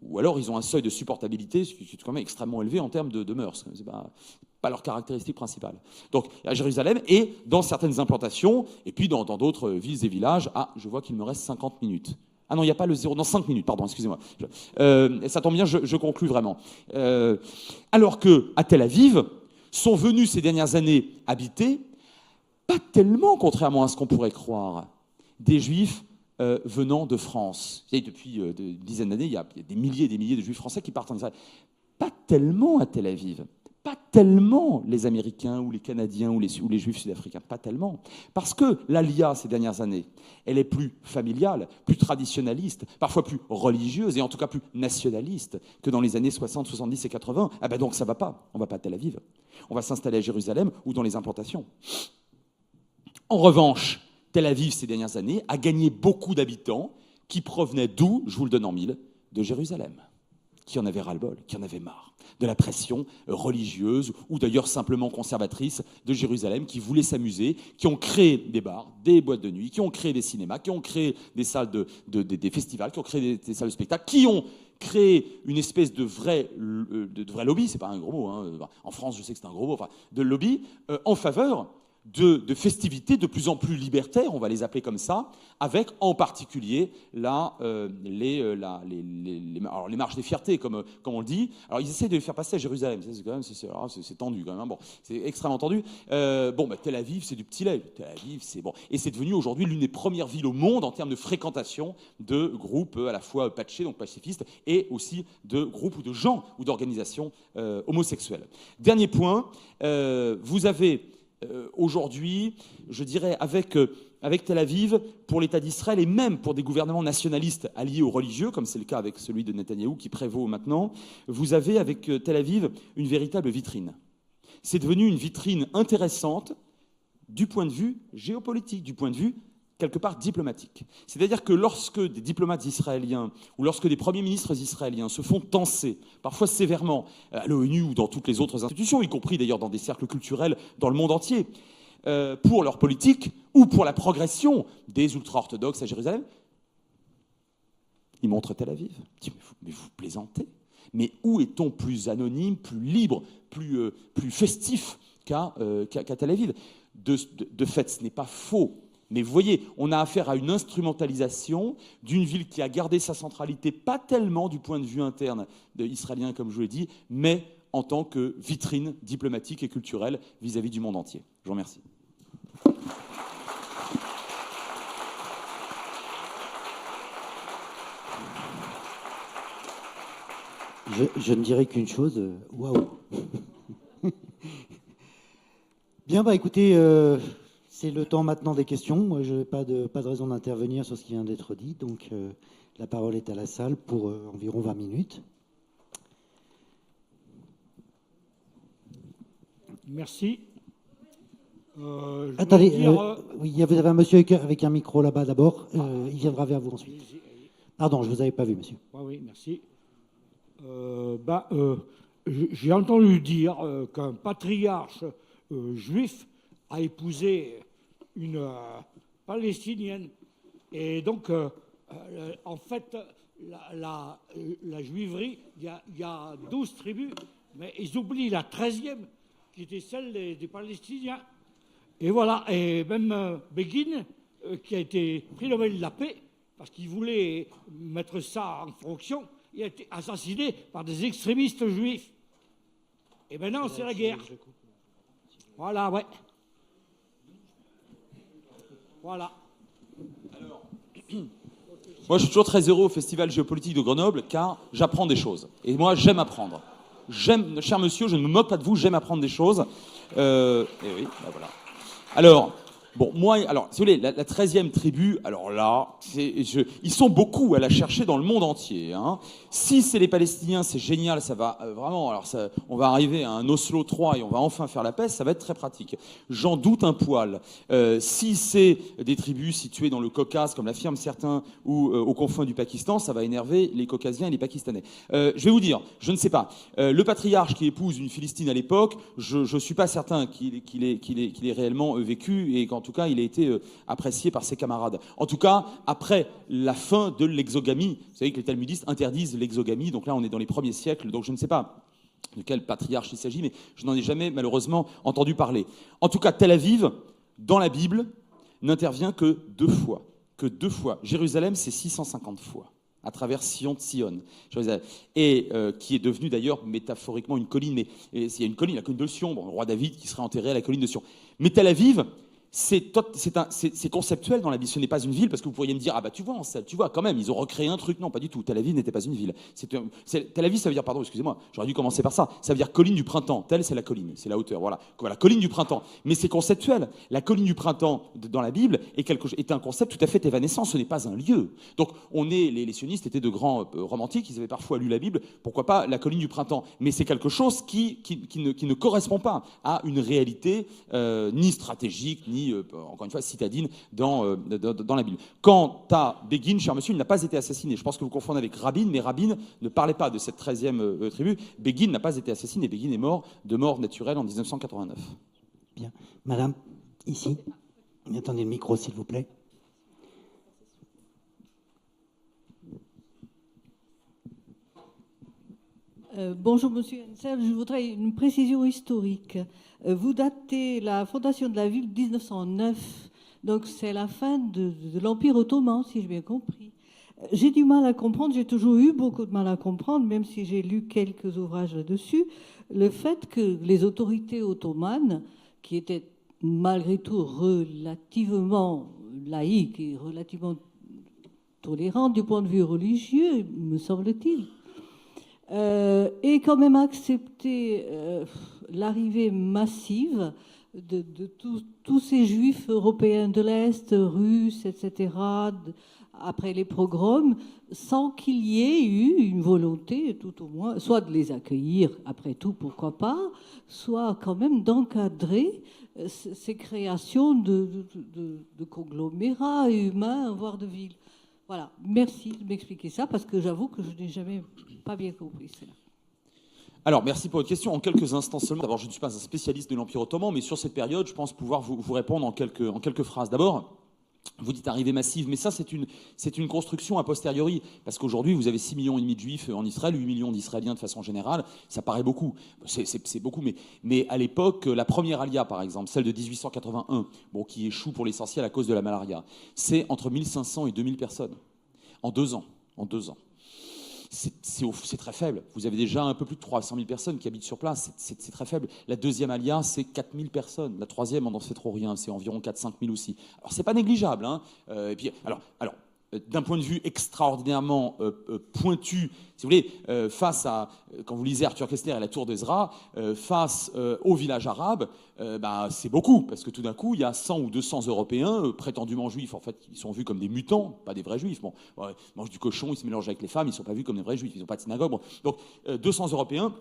[SPEAKER 2] Ou alors ils ont un seuil de supportabilité qui est quand même extrêmement élevé en termes de mœurs. C'est pas leur caractéristique principale. Donc à Jérusalem et dans certaines implantations, et puis dans d'autres villes et villages. Ah, je vois qu'il me reste 50 minutes. Ah non, il n'y a pas le 0, non, 5 minutes, pardon, excusez-moi. Ça tombe bien, je conclus vraiment. Alors qu'à Tel Aviv, sont venus ces dernières années habiter, pas tellement, contrairement à ce qu'on pourrait croire, des Juifs venant de France. Vous savez, depuis une dizaine d'années, il y a des milliers et des milliers de Juifs français qui partent en Israël. Pas tellement à Tel Aviv. Pas tellement les Américains ou les Canadiens ou les Juifs sud-africains, pas tellement. Parce que l'Alia, ces dernières années, elle est plus familiale, plus traditionnaliste, parfois plus religieuse et en tout cas plus nationaliste que dans les années 60, 70 et 80. Ah ben donc ça va pas, on va pas à Tel Aviv. On va s'installer à Jérusalem ou dans les implantations. En revanche, Tel Aviv, ces dernières années, a gagné beaucoup d'habitants qui provenaient d'où, je vous le donne en mille, de Jérusalem, qui en avaient ras-le-bol, qui en avaient marre de la pression religieuse ou d'ailleurs simplement conservatrice de Jérusalem, qui voulaient s'amuser, qui ont créé des bars, des boîtes de nuit, qui ont créé des cinémas, qui ont créé des salles des festivals, qui ont créé des salles de spectacle, qui ont créé une espèce de vrai lobby, c'est pas un gros mot, hein. En France je sais que c'est un gros mot, enfin, de lobby en faveur de festivités de plus en plus libertaires, on va les appeler comme ça, avec en particulier alors les marches des fiertés, comme on le dit. Alors ils essaient de les faire passer à Jérusalem, c'est quand même c'est tendu quand même. Bon, c'est extrêmement tendu. Tel Aviv, c'est du petit lait. Tel Aviv, c'est bon, et c'est devenu aujourd'hui l'une des premières villes au monde en termes de fréquentation de groupes à la fois patchés, donc pacifistes, et aussi de groupes ou de gens ou d'organisations homosexuelles. Dernier point, vous avez aujourd'hui, je dirais, avec Tel Aviv, pour l'État d'Israël et même pour des gouvernements nationalistes alliés aux religieux, comme c'est le cas avec celui de Netanyahou qui prévaut maintenant, vous avez avec Tel Aviv une véritable vitrine. C'est devenu une vitrine intéressante du point de vue géopolitique, du point de vue quelque part diplomatique. C'est-à-dire que lorsque des diplomates israéliens ou lorsque des premiers ministres israéliens se font tancer, parfois sévèrement, à l'ONU ou dans toutes les autres institutions, y compris d'ailleurs dans des cercles culturels dans le monde entier, pour leur politique ou pour la progression des ultra-orthodoxes à Jérusalem, ils montrent Tel Aviv. Mais vous plaisantez. Mais où est-on plus anonyme, plus libre, plus festif qu'à Tel Aviv ? De fait, ce n'est pas faux. Mais vous voyez, on a affaire à une instrumentalisation d'une ville qui a gardé sa centralité, pas tellement du point de vue interne israélien, comme je vous l'ai dit, mais en tant que vitrine diplomatique et culturelle vis-à-vis du monde entier. Je vous remercie.
[SPEAKER 1] Je ne dirais qu'une chose, waouh. Bien, écoutez, c'est le temps maintenant des questions. Moi, je n'ai pas de raison d'intervenir sur ce qui vient d'être dit, donc la parole est à la salle pour environ 20 minutes.
[SPEAKER 3] Merci.
[SPEAKER 1] Attendez, oui, vous avez un monsieur avec un micro là-bas d'abord. Il viendra vers vous ensuite. Pardon, je ne vous avais pas vu, monsieur.
[SPEAKER 3] Oui, merci. J'ai entendu dire qu'un patriarche juif a épousé une palestinienne. Et donc, en fait, la juiverie, il y a 12 tribus, mais ils oublient la 13e, qui était celle des Palestiniens. Et voilà, et même Begin, qui a été prix Nobel de la paix, parce qu'il voulait mettre ça en fonction, il a été assassiné par des extrémistes juifs. Et maintenant, c'est la guerre. Voilà, ouais. Voilà.
[SPEAKER 2] Alors, moi, je suis toujours très heureux au Festival géopolitique de Grenoble, car j'apprends des choses. Et moi, j'aime apprendre. Cher monsieur, je ne me moque pas de vous, j'aime apprendre des choses. Et oui, voilà. Alors, bon, moi, si vous voulez, la 13e tribu, alors là, ils sont beaucoup à la chercher dans le monde entier. Hein. Si c'est les Palestiniens, c'est génial, ça va vraiment, alors on va arriver à un Oslo 3 et on va enfin faire la paix, ça va être très pratique. J'en doute un poil. Si c'est des tribus situées dans le Caucase, comme l'affirment certains, ou aux confins du Pakistan, ça va énerver les Caucasiens et les Pakistanais. Je vais vous dire, je ne sais pas. Le patriarche qui épouse une Philistine à l'époque, je ne suis pas certain qu'il ait réellement vécu et en tout cas, il a été apprécié par ses camarades. En tout cas, après la fin de l'exogamie, vous savez que les talmudistes interdisent l'exogamie, donc là, on est dans les premiers siècles, donc je ne sais pas de quel patriarche il s'agit, mais je n'en ai jamais, malheureusement, entendu parler. En tout cas, Tel Aviv, dans la Bible, n'intervient que 2 fois. Que 2 fois. Jérusalem, c'est 650 fois. À travers Sion, et qui est devenue d'ailleurs métaphoriquement une colline, mais il y a une colline, la colline de Sion, bon, le roi David qui serait enterré à la colline de Sion. Mais Tel Aviv, c'est conceptuel dans la ville, ce n'est pas une ville, parce que vous pourriez me dire, tu vois, quand même, ils ont recréé un truc. Non, pas du tout, Tel Aviv n'était pas une ville. Tel Aviv, ça veut dire, pardon, excusez-moi, j'aurais dû commencer par ça, ça veut dire colline du printemps. Tel, c'est la colline, c'est la hauteur, voilà, colline du printemps. Mais c'est conceptuel. La colline du printemps, dans la Bible, est un concept tout à fait évanescent, ce n'est pas un lieu. Donc, les sionistes étaient de grands romantiques, ils avaient parfois lu la Bible, pourquoi pas la colline du printemps. Mais c'est quelque chose qui ne correspond pas à une réalité ni stratégique, ni encore une fois, citadine dans la Bible. Quant à Begin, cher monsieur, il n'a pas été assassiné. Je pense que vous confondez avec Rabin, mais Rabin ne parlait pas de cette 13e tribu. Begin n'a pas été assassiné. Begin est mort de mort naturelle en 1989.
[SPEAKER 1] Bien. Madame, ici. Attendez le micro, s'il vous plaît.
[SPEAKER 4] Bonjour Monsieur Hensel, je voudrais une précision historique. Vous datez la fondation de la ville 1909, donc c'est la fin de l'Empire ottoman, si j'ai bien compris. J'ai du mal à comprendre, j'ai toujours eu beaucoup de mal à comprendre, même si j'ai lu quelques ouvrages là-dessus, le fait que les autorités ottomanes, qui étaient malgré tout relativement laïques et relativement tolérantes du point de vue religieux, me semble-t-il, et quand même accepter l'arrivée massive de tous ces juifs européens de l'Est, russes, etc., après les pogroms, sans qu'il y ait eu une volonté, tout au moins, soit de les accueillir, après tout, pourquoi pas, soit quand même d'encadrer ces créations de conglomérats humains, voire de villes. Voilà, merci de m'expliquer ça, parce que j'avoue que je n'ai jamais pas bien compris cela.
[SPEAKER 2] Alors, merci pour votre question. En quelques instants seulement. D'abord, je ne suis pas un spécialiste de l'Empire ottoman, mais sur cette période, je pense pouvoir vous répondre en quelques phrases. D'abord, vous dites arrivée massive, mais ça, c'est une construction a posteriori. Parce qu'aujourd'hui, vous avez 6,5 millions de juifs en Israël, 8 millions d'Israéliens de façon générale. Ça paraît beaucoup. C'est beaucoup, mais à l'époque, la première alia, par exemple, celle de 1881, qui échoue pour l'essentiel à cause de la malaria, c'est entre 1500 et 2000 personnes. En 2 ans. C'est très faible. Vous avez déjà un peu plus de 300 000 personnes qui habitent sur place. C'est très faible. La deuxième alia, c'est 4 000 personnes. La troisième, on n'en sait trop rien. C'est environ 4-5 000 aussi. Alors, c'est pas négligeable. Hein. Et puis, alors, d'un point de vue extraordinairement pointu, si vous voulez, face à, quand vous lisez Arthur Koestler et la tour d'Ezra, face au village arabe, c'est beaucoup, parce que tout d'un coup, il y a 100 ou 200 Européens prétendument juifs, en fait, ils sont vus comme des mutants, pas des vrais juifs. Bon, ils mangent du cochon, ils se mélangent avec les femmes, ils ne sont pas vus comme des vrais juifs, ils n'ont pas de synagogue. Bon. Donc, 200 Européens,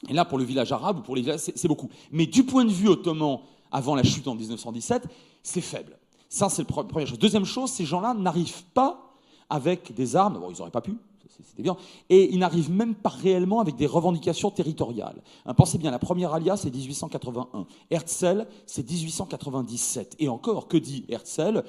[SPEAKER 2] et là, pour le village arabe, ou pour les villages, c'est beaucoup. Mais du point de vue ottoman, avant la chute en 1917, c'est faible. Ça, c'est la première chose. Deuxième chose, ces gens-là n'arrivent pas avec des armes. Bon, ils n'auraient pas pu, c'est évident. Et ils n'arrivent même pas réellement avec des revendications territoriales. Pensez bien, la première alia, c'est 1881. Herzl, c'est 1897. Et encore, que dit Herzl ?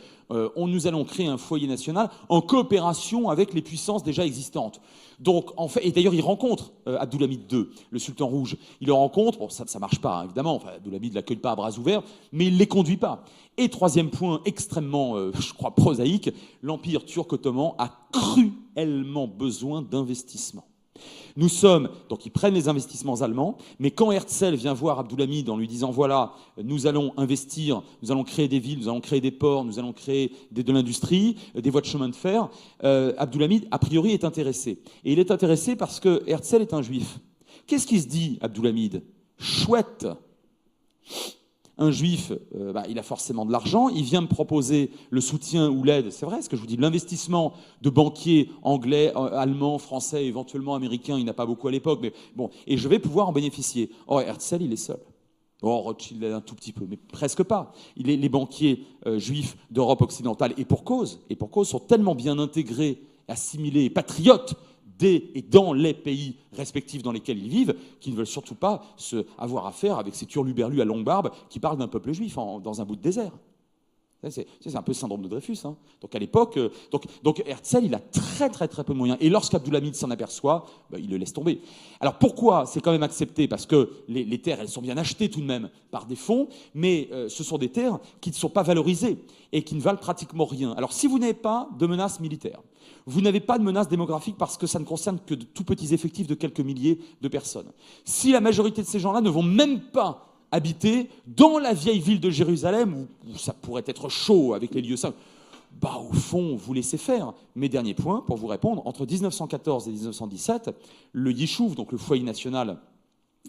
[SPEAKER 2] Nous allons créer un foyer national en coopération avec les puissances déjà existantes. Donc, en fait, et d'ailleurs, il rencontre Abdulhamid II, le sultan rouge. Il le rencontre, bon, ça ne marche pas, hein, évidemment, enfin, Abdulhamid ne l'accueille pas à bras ouverts, mais il ne les conduit pas. Et troisième point extrêmement, je crois, prosaïque, l'Empire turc-ottoman a cruellement besoin d'investissement. Nous sommes, donc ils prennent les investissements allemands, mais quand Herzl vient voir Abdulhamid en lui disant, voilà, nous allons investir, nous allons créer des villes, nous allons créer des ports, nous allons créer de l'industrie, des voies de chemin de fer, Abdulhamid, a priori, est intéressé. Et il est intéressé parce que Herzl est un juif. Qu'est-ce qu'il se dit, Abdulhamid ? Chouette ! Un juif, il a forcément de l'argent, il vient me proposer le soutien ou l'aide, c'est vrai ce que je vous dis, l'investissement de banquiers anglais, allemands, français, éventuellement américains, il n'y en a pas beaucoup à l'époque, mais bon, et je vais pouvoir en bénéficier. Or, Herzl, il est seul. Rothschild un tout petit peu, mais presque pas. Les banquiers juifs d'Europe occidentale, et pour cause, sont tellement bien intégrés, assimilés, patriotes, et dans les pays respectifs dans lesquels ils vivent, qu'ils ne veulent surtout pas avoir affaire avec ces turluberlus à longue barbe qui parlent d'un peuple juif dans un bout de désert. C'est un peu le syndrome de Dreyfus. Hein. Donc à l'époque, donc Herzl, il a très très très peu de moyens. Et lorsqu'Abdulhamid s'en aperçoit, il le laisse tomber. Alors pourquoi c'est quand même accepté ? Parce que les terres, elles sont bien achetées tout de même par des fonds, mais ce sont des terres qui ne sont pas valorisées et qui ne valent pratiquement rien. Alors si vous n'avez pas de menace militaire, vous n'avez pas de menace démographique parce que ça ne concerne que de tout petits effectifs de quelques milliers de personnes. Si la majorité de ces gens-là ne vont même pas habiter dans la vieille ville de Jérusalem, où ça pourrait être chaud avec les lieux saints, au fond, vous laissez faire. Mais dernier point, pour vous répondre, entre 1914 et 1917, le Yishuv, donc le foyer national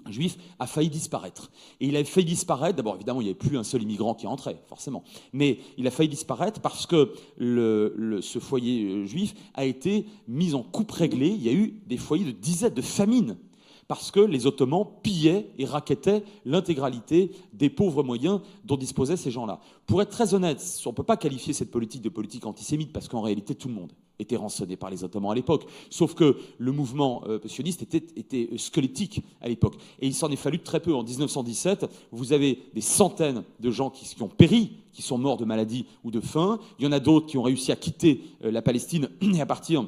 [SPEAKER 2] juif, a failli disparaître. Et il a failli disparaître, d'abord évidemment il n'y avait plus un seul immigrant qui entrait, forcément, mais il a failli disparaître parce que ce foyer juif a été mis en coupe réglée. Il y a eu des foyers de dizaines de famines, parce que les Ottomans pillaient et racketaient l'intégralité des pauvres moyens dont disposaient ces gens-là. Pour être très honnête, on ne peut pas qualifier cette politique de politique antisémite, parce qu'en réalité, tout le monde était rançonné par les Ottomans à l'époque. Sauf que le mouvement sioniste était squelettique à l'époque. Et il s'en est fallu très peu. En 1917, vous avez des centaines de gens qui ont péri, qui sont morts de maladie ou de faim. Il y en a d'autres qui ont réussi à quitter la Palestine et à partir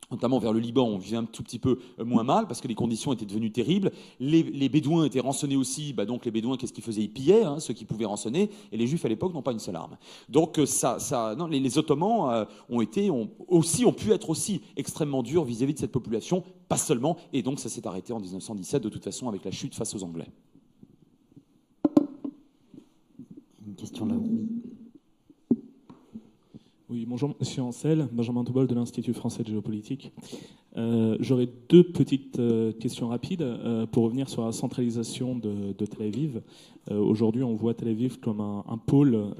[SPEAKER 2] notamment vers le Liban, on vivait un tout petit peu moins mal parce que les conditions étaient devenues terribles. Les Bédouins étaient rançonnés aussi. Donc les Bédouins, qu'est-ce qu'ils faisaient? Ils pillaient, ceux qui pouvaient rançonner. Et les Juifs, à l'époque, n'ont pas une seule arme. Donc non, les Ottomans ont pu être aussi extrêmement durs vis-à-vis de cette population, pas seulement. Et donc ça s'est arrêté en 1917, de toute façon, avec la chute face aux Anglais.
[SPEAKER 1] Une question là-haut.
[SPEAKER 5] Oui, bonjour, Monsieur Ancel, Benjamin Toubol de l'Institut français de géopolitique. J'aurais deux petites questions rapides pour revenir sur la centralisation de Tel Aviv. Aujourd'hui, on voit Tel Aviv comme un pôle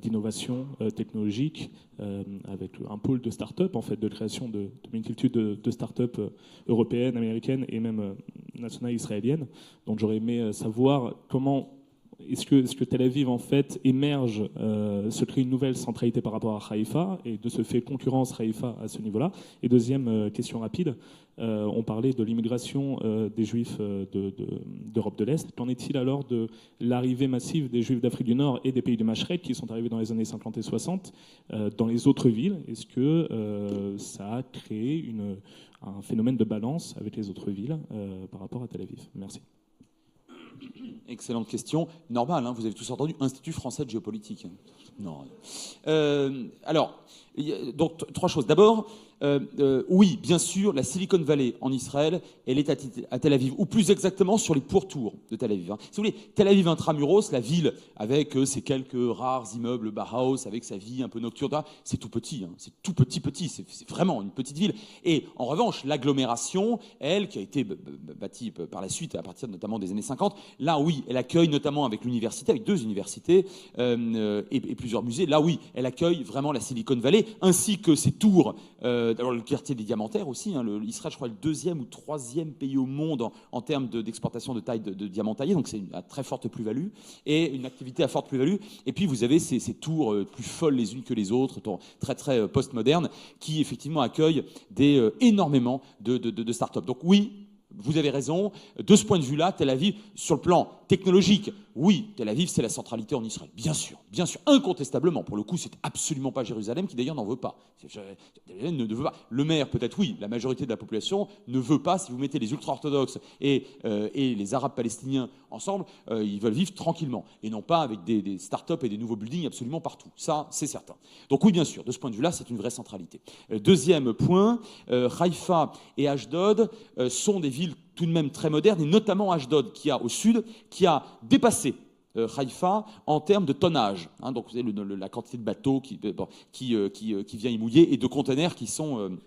[SPEAKER 5] d'innovation technologique, avec un pôle de start-up, en fait, de création de multitudes de start-up européennes, américaines et même nationales israéliennes. Donc j'aurais aimé savoir comment... Est-ce que Tel Aviv, en fait, émerge, se crée une nouvelle centralité par rapport à Haïfa, et de ce fait concurrence Haïfa à ce niveau-là? Et deuxième question rapide, on parlait de l'immigration des Juifs d'Europe de l'Est. Qu'en est-il alors de l'arrivée massive des Juifs d'Afrique du Nord et des pays du Mashrek qui sont arrivés dans les années 50 et 60 dans les autres villes? Est-ce que ça a créé un phénomène de balance avec les autres villes par rapport à Tel Aviv? Merci.
[SPEAKER 2] Excellente question. Normal, vous avez tous entendu, Institut français de géopolitique. Non. Alors, donc, trois choses. D'abord, oui, bien sûr, la Silicon Valley en Israël, elle est à Tel Aviv, ou plus exactement sur les pourtours de Tel Aviv. Si vous voulez, Tel Aviv intramuros, la ville avec ses quelques rares immeubles Bauhaus, avec sa vie un peu nocturne, c'est tout petit, c'est tout petit, c'est vraiment une petite ville. Et en revanche, l'agglomération, elle, qui a été bâtie par la suite, à partir notamment des années 50, là oui, elle accueille notamment avec l'université, avec 2 universités et plusieurs musées, là oui, elle accueille vraiment la Silicon Valley, ainsi que ses tours. Alors le quartier des diamantaires aussi, Israël, je crois, est le 2e ou 3e pays au monde en termes d'exportation de taille de diamantaillés, donc c'est une très forte plus-value, et une activité à forte plus-value. Et puis vous avez ces tours plus folles les unes que les autres, très très post-modernes, qui effectivement accueillent énormément de start-up. Donc oui, vous avez raison, de ce point de vue-là, Tel Aviv, sur le plan technologique, oui, Tel Aviv, c'est la centralité en Israël. Bien sûr, incontestablement. Pour le coup, c'est absolument pas Jérusalem qui d'ailleurs n'en veut pas. Ne veut pas. Le maire, peut-être oui, la majorité de la population ne veut pas. Si vous mettez les ultra-orthodoxes et les Arabes palestiniens ensemble, ils veulent vivre tranquillement et non pas avec des start-up et des nouveaux buildings absolument partout. Ça, c'est certain. Donc oui, bien sûr, de ce point de vue-là, c'est une vraie centralité. Deuxième point, Haïfa et Ashdod sont des villes tout de même très modernes, et notamment Ashdod, au sud, qui a dépassé Haïfa en termes de tonnage. Donc vous avez la quantité de bateaux qui vient y mouiller et de conteneurs qui sont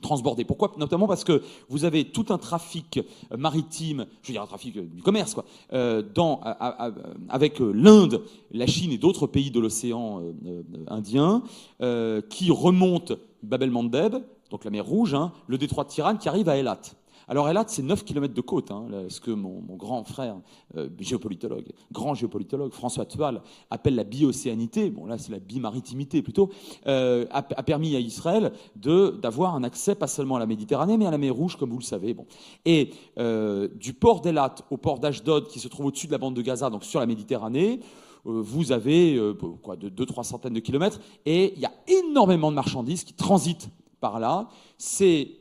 [SPEAKER 2] transbordés. Pourquoi? Notamment parce que vous avez tout un trafic maritime, je veux dire un trafic du commerce, avec l'Inde, la Chine et d'autres pays de l'océan Indien, qui remonte Bab el-Mandeb, donc la mer Rouge, le détroit de Tiran, qui arrive à Eilat. Alors Eilat, c'est 9 km de côte, ce que mon grand frère, grand géopolitologue, François Toile, appelle la bi-océanité, bon là c'est la bi-maritimité plutôt, a permis à Israël d'avoir un accès pas seulement à la Méditerranée, mais à la mer Rouge, comme vous le savez. Bon. Et du port d'Eilat au port d'Ashdod, qui se trouve au-dessus de la bande de Gaza, donc sur la Méditerranée, vous avez 200-300 centaines de kilomètres, et il y a énormément de marchandises qui transitent par là. C'est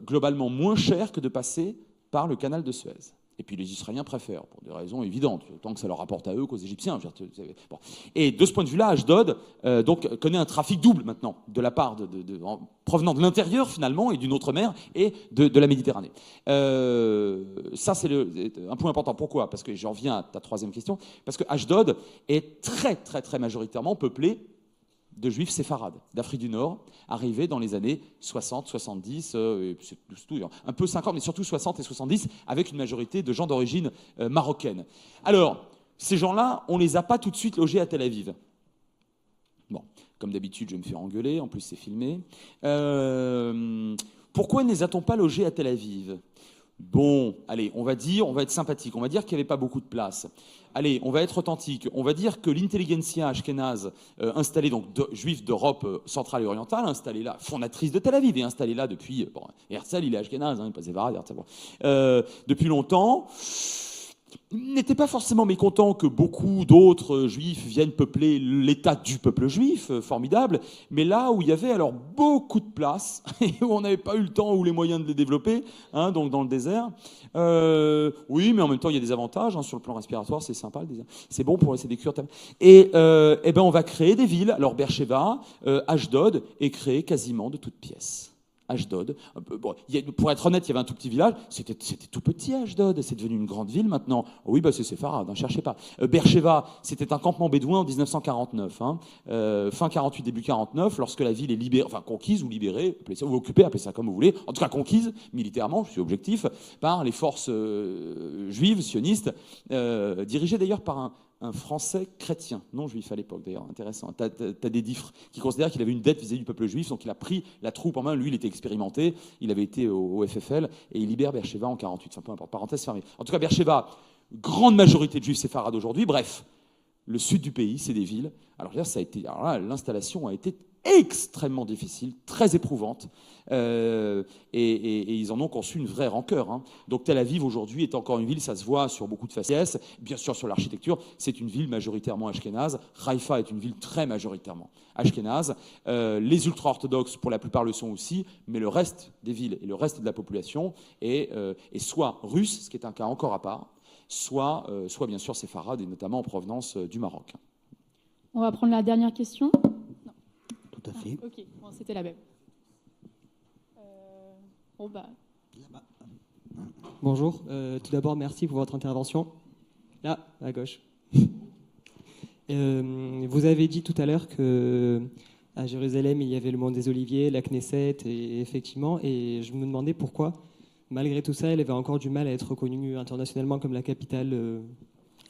[SPEAKER 2] globalement moins cher que de passer par le canal de Suez. Et puis les Israéliens préfèrent, pour des raisons évidentes, autant que ça leur rapporte à eux qu'aux Égyptiens. Bon. Et de ce point de vue-là, Ashdod connaît un trafic double maintenant, de la part provenant de l'intérieur finalement, et d'une autre mer, et de la Méditerranée. Ça, c'est un point important. Pourquoi? Parce que j'en viens à ta troisième question. Parce que Ashdod est très, très, très majoritairement peuplé de juifs séfarades d'Afrique du Nord, arrivés dans les années 60, 70, un peu 50, mais surtout 60 et 70, avec une majorité de gens d'origine marocaine. Alors, ces gens-là, on ne les a pas tout de suite logés à Tel Aviv. Bon, comme d'habitude, je vais me faire engueuler, en plus c'est filmé. Pourquoi ne les a-t-on pas logés à Tel Aviv? Bon, allez, on va être sympathique, on va dire qu'il n'y avait pas beaucoup de place. Allez, on va être authentique, on va dire que l'intelligentsia ashkénaze, installée donc juive d'Europe centrale et orientale, installée là, fondatrice de Tel Aviv, et installée là depuis, Herzl, il est ashkénaze, pas Zévarad, Herzl, depuis longtemps, n'était pas forcément mécontent que beaucoup d'autres juifs viennent peupler l'état du peuple juif, formidable, mais là où il y avait alors beaucoup de place, et où on n'avait pas eu le temps ou les moyens de les développer, hein, donc dans le désert, oui, mais en même temps, il y a des avantages, hein, sur le plan respiratoire, c'est sympa le désert, c'est bon pour essayer des cures. Et ben, on va créer des villes, alors Beersheba, Ashdod, est créé quasiment de toutes pièces. Ashdod. Bon, pour être honnête, il y avait un tout petit village. C'était tout petit, Ashdod. C'est devenu une grande ville maintenant. Oh oui, bah c'est séfarade, ne cherchez pas. Beersheba, c'était un campement bédouin en 1949. Hein. Fin 48, début 49, lorsque la ville est libérée, enfin conquise ou libérée, appelez ça, ou occupée, appelez ça comme vous voulez. En tout cas, conquise, militairement, je suis objectif, par les forces juives, sionistes, dirigées d'ailleurs par un Français chrétien, non juif à l'époque d'ailleurs, intéressant. T'as des diffres qui considèrent qu'il avait une dette vis-à-vis du peuple juif, donc il a pris la troupe en main. Lui, il était expérimenté, il avait été au FFL et il libère Beersheba en 48. Enfin, peu importe, parenthèse fermée. En tout cas, Beersheba, grande majorité de juifs séfarades aujourd'hui. Bref, le sud du pays, c'est des villes. Alors là, l'installation a été extrêmement difficile, très éprouvante, et ils en ont conçu une vraie rancœur. Hein. Donc Tel Aviv aujourd'hui est encore une ville, ça se voit sur beaucoup de faciès, bien sûr sur l'architecture, c'est une ville majoritairement ashkénaze. Haïfa est une ville très majoritairement ashkénaze. Les ultra-orthodoxes pour la plupart le sont aussi, mais le reste des villes et le reste de la population est soit russe, ce qui est un cas encore à part, soit bien sûr séfarade, et notamment en provenance du Maroc.
[SPEAKER 6] On va prendre la dernière question.
[SPEAKER 1] Tout à fait.
[SPEAKER 6] Ok, bon, c'était la même. Bon, bah.
[SPEAKER 7] Bonjour, tout d'abord merci pour votre intervention. Là, à gauche. Vous avez dit tout à l'heure qu'à Jérusalem, il y avait le Mont des Oliviers, la Knesset, et effectivement, et je me demandais pourquoi, malgré tout ça, elle avait encore du mal à être reconnue internationalement comme la capitale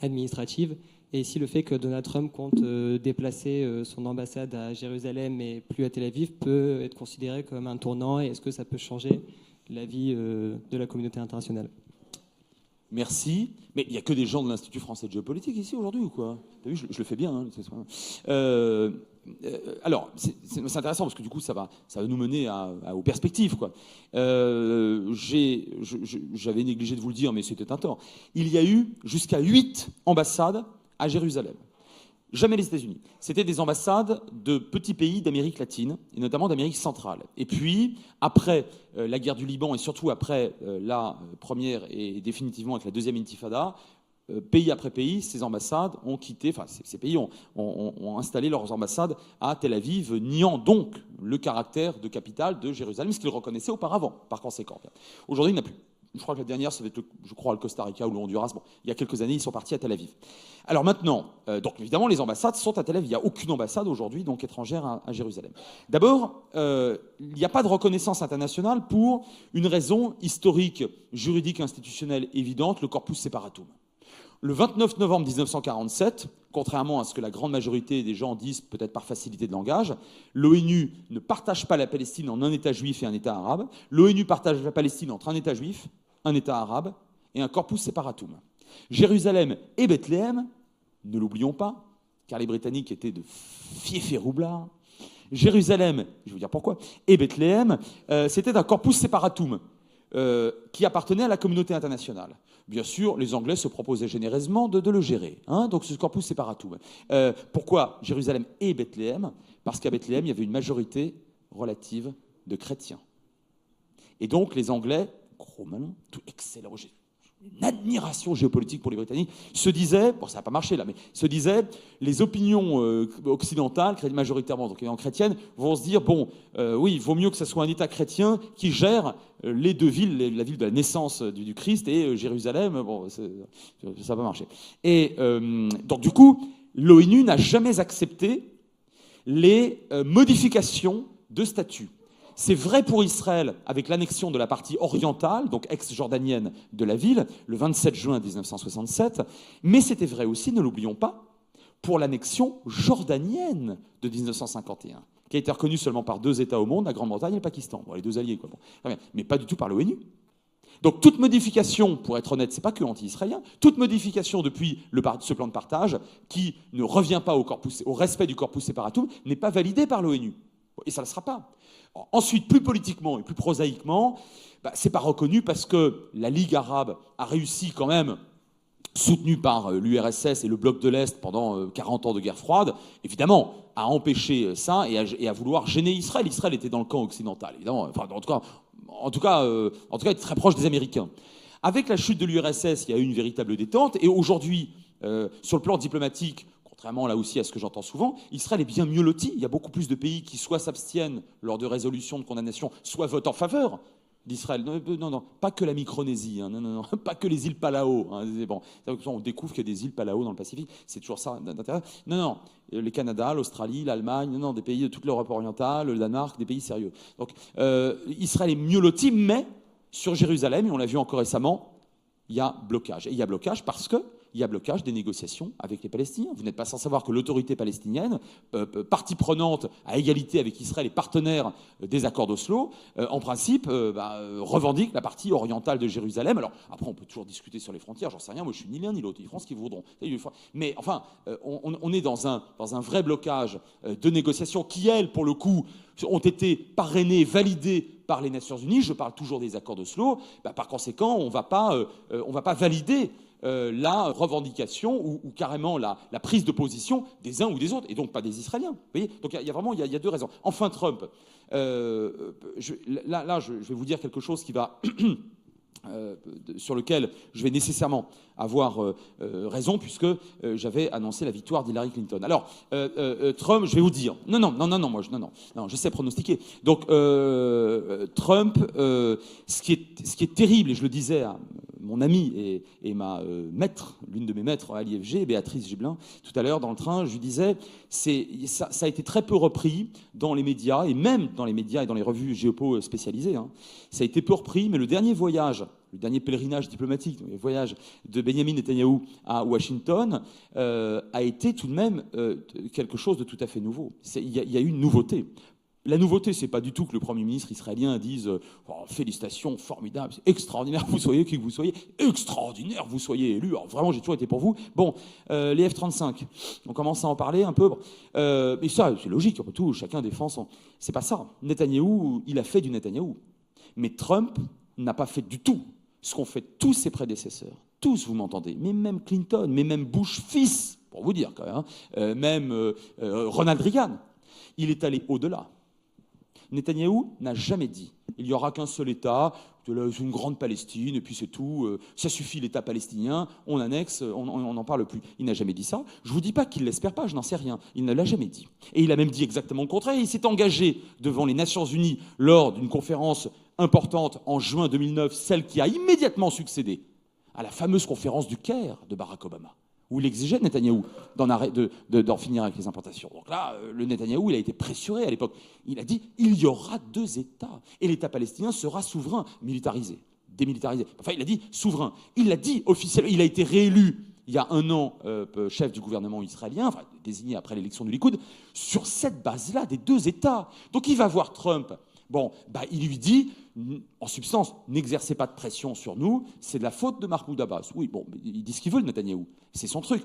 [SPEAKER 7] administrative. Et si le fait que Donald Trump compte déplacer son ambassade à Jérusalem et plus à Tel Aviv peut être considéré comme un tournant, et est-ce que ça peut changer la vie de la communauté internationale?
[SPEAKER 2] Merci. Mais il n'y a que des gens de l'Institut français de géopolitique ici aujourd'hui ou quoi? T'as vu, je le fais bien. Hein, alors, c'est intéressant parce que du coup, ça va nous mener aux perspectives, quoi. J'avais négligé de vous le dire, mais c'était un tort. Il y a eu jusqu'à 8 ambassades à Jérusalem. Jamais les États-Unis. C'était des ambassades de petits pays d'Amérique latine, et notamment d'Amérique centrale. Et puis, après la guerre du Liban, et surtout après la première et définitivement avec la deuxième intifada, pays après pays, ces ambassades ont quitté, enfin ces pays ont installé leurs ambassades à Tel Aviv, niant donc le caractère de capitale de Jérusalem, ce qu'ils reconnaissaient auparavant, par conséquent. Aujourd'hui, il n'y en a plus. Je crois que la dernière, ça va être, je crois, le Costa Rica ou le Honduras. Bon, il y a quelques années, ils sont partis à Tel Aviv. Alors maintenant, donc évidemment, les ambassades sont à Tel Aviv. Il n'y a aucune ambassade aujourd'hui donc étrangère à Jérusalem. D'abord, il n'y a pas de reconnaissance internationale pour une raison historique, juridique, institutionnelle évidente, le corpus separatum. Le 29 novembre 1947, contrairement à ce que la grande majorité des gens disent, peut-être par facilité de langage, l'ONU ne partage pas la Palestine en un État juif et un État arabe. L'ONU partage la Palestine entre un État juif, un État arabe et un corpus separatum. Jérusalem et Bethléem, ne l'oublions pas, car les Britanniques étaient de fiefs et roublards. Jérusalem, je vais vous dire pourquoi, et Bethléem, c'était un corpus separatum qui appartenait à la communauté internationale. Bien sûr, les Anglais se proposaient généreusement de le gérer. Hein, donc ce corpus separatum. Pourquoi Jérusalem et Bethléem? Parce qu'à Bethléem, il y avait une majorité relative de chrétiens. Et donc les Anglais, gros malins, tout excellent, une admiration géopolitique pour les Britanniques, se disaient, bon ça n'a pas marché là, mais se disaient, les opinions occidentales, majoritairement donc chrétiennes, vont se dire, bon, oui, il vaut mieux que ce soit un État chrétien qui gère les deux villes, la ville de la naissance du Christ et Jérusalem, bon, ça n'a pas marché. Et donc du coup, l'ONU n'a jamais accepté les modifications de statut. C'est vrai pour Israël avec l'annexion de la partie orientale, donc ex-jordanienne de la ville, le 27 juin 1967, mais c'était vrai aussi, ne l'oublions pas, pour l'annexion jordanienne de 1951, qui a été reconnue seulement par 2 États au monde, la Grande-Bretagne et le Pakistan, bon, les 2 alliés, quoi. Bon, mais pas du tout par l'ONU. Donc toute modification, pour être honnête, c'est pas que anti-israélien, toute modification depuis ce plan de partage qui ne revient pas au respect du corpus separatum n'est pas validée par l'ONU. Et ça ne le sera pas. Ensuite, plus politiquement et plus prosaïquement, ce n'est pas reconnu parce que la Ligue arabe a réussi quand même soutenu par l'URSS et le bloc de l'Est pendant 40 ans de guerre froide, évidemment, a empêché ça et à vouloir gêner Israël. Israël était dans le camp occidental, évidemment. Enfin, en tout cas, il était très proche des Américains. Avec la chute de l'URSS, il y a eu une véritable détente. Et aujourd'hui, sur le plan diplomatique, contrairement là aussi à ce que j'entends souvent, Israël est bien mieux loti. Il y a beaucoup plus de pays qui soit s'abstiennent lors de résolutions de condamnation, soit votent en faveur d'Israël. Non, pas que la Micronésie, hein, non, pas que les îles Palau. Hein, bon, on découvre qu'il y a des îles Palau dans le Pacifique, c'est toujours ça d'intérêt. Non, le Canada, l'Australie, l'Allemagne, non, des pays de toute l'Europe orientale, le Danemark, des pays sérieux. Donc Israël est mieux loti, mais sur Jérusalem, et on l'a vu encore récemment, il y a blocage. Et il y a blocage parce que il y a blocage des négociations avec les Palestiniens. Vous n'êtes pas sans savoir que l'autorité palestinienne, partie prenante à égalité avec Israël et partenaire des accords d'Oslo, en principe, revendique la partie orientale de Jérusalem. Alors, après, on peut toujours discuter sur les frontières, j'en sais rien, moi je suis ni l'un ni l'autre, ils feront ce qu'ils voudront. Mais enfin, on est dans un vrai blocage de négociations qui, elles, pour le coup, ont été parrainées, validées par les Nations Unies. Je parle toujours des accords d'Oslo. Par conséquent, on ne va pas valider la revendication ou carrément la prise de position des uns ou des autres, et donc pas des Israéliens. Vous voyez, donc il y a deux raisons. Enfin, Trump, je vais vous dire quelque chose qui va sur lequel je vais nécessairement avoir raison, puisque j'avais annoncé la victoire d'Hillary Clinton. Alors, Trump, je vais vous dire, non, je sais pronostiquer. Donc, Trump, ce qui est terrible, et je le disais à mon ami et ma maître, l'une de mes maîtres à l'IFG, Béatrice Gibelin, tout à l'heure dans le train, je lui disais, ça a été très peu repris dans les médias, et même dans les médias et dans les revues géopo spécialisées. Hein. Ça a été peu repris, mais le dernier voyage, le dernier pèlerinage diplomatique, le voyage de Benjamin Netanyahou à Washington, a été tout de même quelque chose de tout à fait nouveau. Il y a eu une nouveauté. La nouveauté, c'est pas du tout que le Premier ministre israélien dise félicitations, formidable, c'est extraordinaire, vous soyez qui que vous soyez, extraordinaire, vous soyez élu. Alors vraiment, j'ai toujours été pour vous. Bon, les F-35, on commence à en parler un peu. Mais ça, c'est logique, après tout, chacun défend son. C'est pas ça. Netanyahou, il a fait du Netanyahou. Mais Trump n'a pas fait du tout ce qu'ont fait tous ses prédécesseurs. Tous, vous m'entendez. Mais même Clinton, mais même Bush fils, pour vous dire quand même, hein, même Ronald Reagan. Il est allé au-delà. Netanyahou n'a jamais dit il n'y aura qu'un seul État, une grande Palestine, et puis c'est tout, ça suffit l'État palestinien, on annexe, on n'en parle plus. Il n'a jamais dit ça. Je ne vous dis pas qu'il ne l'espère pas, je n'en sais rien. Il ne l'a jamais dit. Et il a même dit exactement le contraire. Il s'est engagé devant les Nations Unies lors d'une conférence importante en juin 2009, celle qui a immédiatement succédé à la fameuse conférence du Caire de Barack Obama, où il exigeait Netanyahou d'en finir avec les importations. Donc là, le Netanyahou, il a été pressuré à l'époque. Il a dit il y aura deux États et l'État palestinien sera souverain, militarisé, démilitarisé. Enfin, il a dit souverain. Il l'a dit officiellement. Il a été réélu il y a un an chef du gouvernement israélien, enfin, désigné après l'élection du Likoud, sur cette base-là des deux États. Donc il va voir Trump. Bon, il lui dit, en substance, n'exercez pas de pression sur nous, c'est de la faute de Mahmoud Abbas. Oui, bon, il dit ce qu'il veut, le Netanyahou, c'est son truc.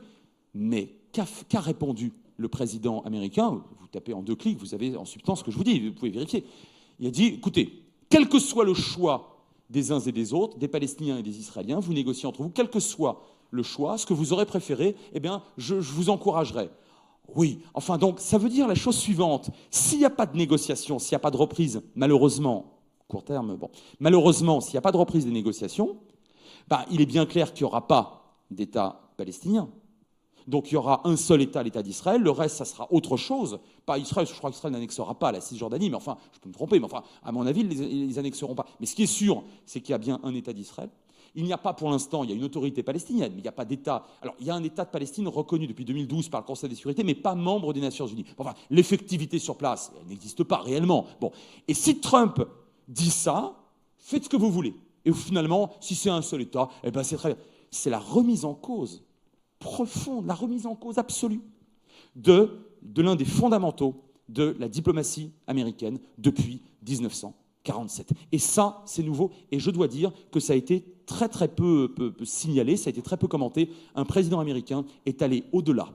[SPEAKER 2] Mais qu'a répondu le président américain? Vous tapez en 2 clics, vous avez en substance ce que je vous dis, vous pouvez vérifier. Il a dit, écoutez, quel que soit le choix des uns et des autres, des Palestiniens et des Israéliens, vous négociez entre vous, quel que soit le choix, ce que vous aurez préféré, eh bien, je vous encouragerai. Oui, enfin donc, ça veut dire la chose suivante. S'il n'y a pas de négociation, s'il n'y a pas de reprise, malheureusement, court terme, malheureusement, s'il n'y a pas de reprise des négociations, il est bien clair qu'il n'y aura pas d'État palestinien. Donc il y aura un seul État, l'État d'Israël, le reste, ça sera autre chose. Pas Israël, je crois qu'Israël n'annexera pas la Cisjordanie, mais enfin, je peux me tromper, mais enfin, à mon avis, ils les annexeront pas. Mais ce qui est sûr, c'est qu'il y a bien un État d'Israël. Il n'y a pas pour l'instant, il y a une autorité palestinienne, mais il n'y a pas d'État. Alors, il y a un État de Palestine reconnu depuis 2012 par le Conseil de sécurité, mais pas membre des Nations Unies. Enfin, l'effectivité sur place, elle n'existe pas réellement. Bon. Et si Trump dit ça, faites ce que vous voulez. Et finalement, si c'est un seul État, c'est très bien. C'est la remise en cause profonde, la remise en cause absolue de l'un des fondamentaux de la diplomatie américaine depuis 1947. Et ça, c'est nouveau. Et je dois dire que ça a été très très peu signalé, ça a été très peu commenté. Un président américain est allé au-delà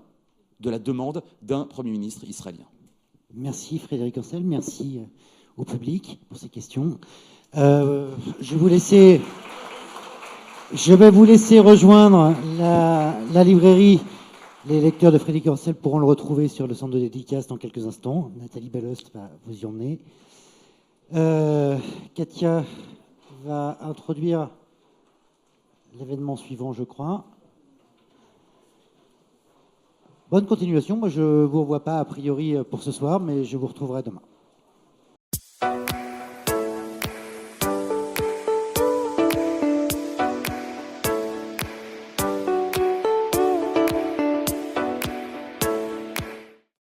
[SPEAKER 2] de la demande d'un Premier ministre israélien.
[SPEAKER 1] Merci Frédéric Ancel, merci au public pour ces questions. Je vais vous laisser... Je vais vous laisser rejoindre la librairie. Les lecteurs de Frédéric Ancel pourront le retrouver sur le centre de dédicace dans quelques instants. Nathalie Bellost va vous y emmener. Katia va introduire l'événement suivant, je crois. Bonne continuation. Moi, je ne vous revois pas a priori pour ce soir, mais je vous retrouverai demain.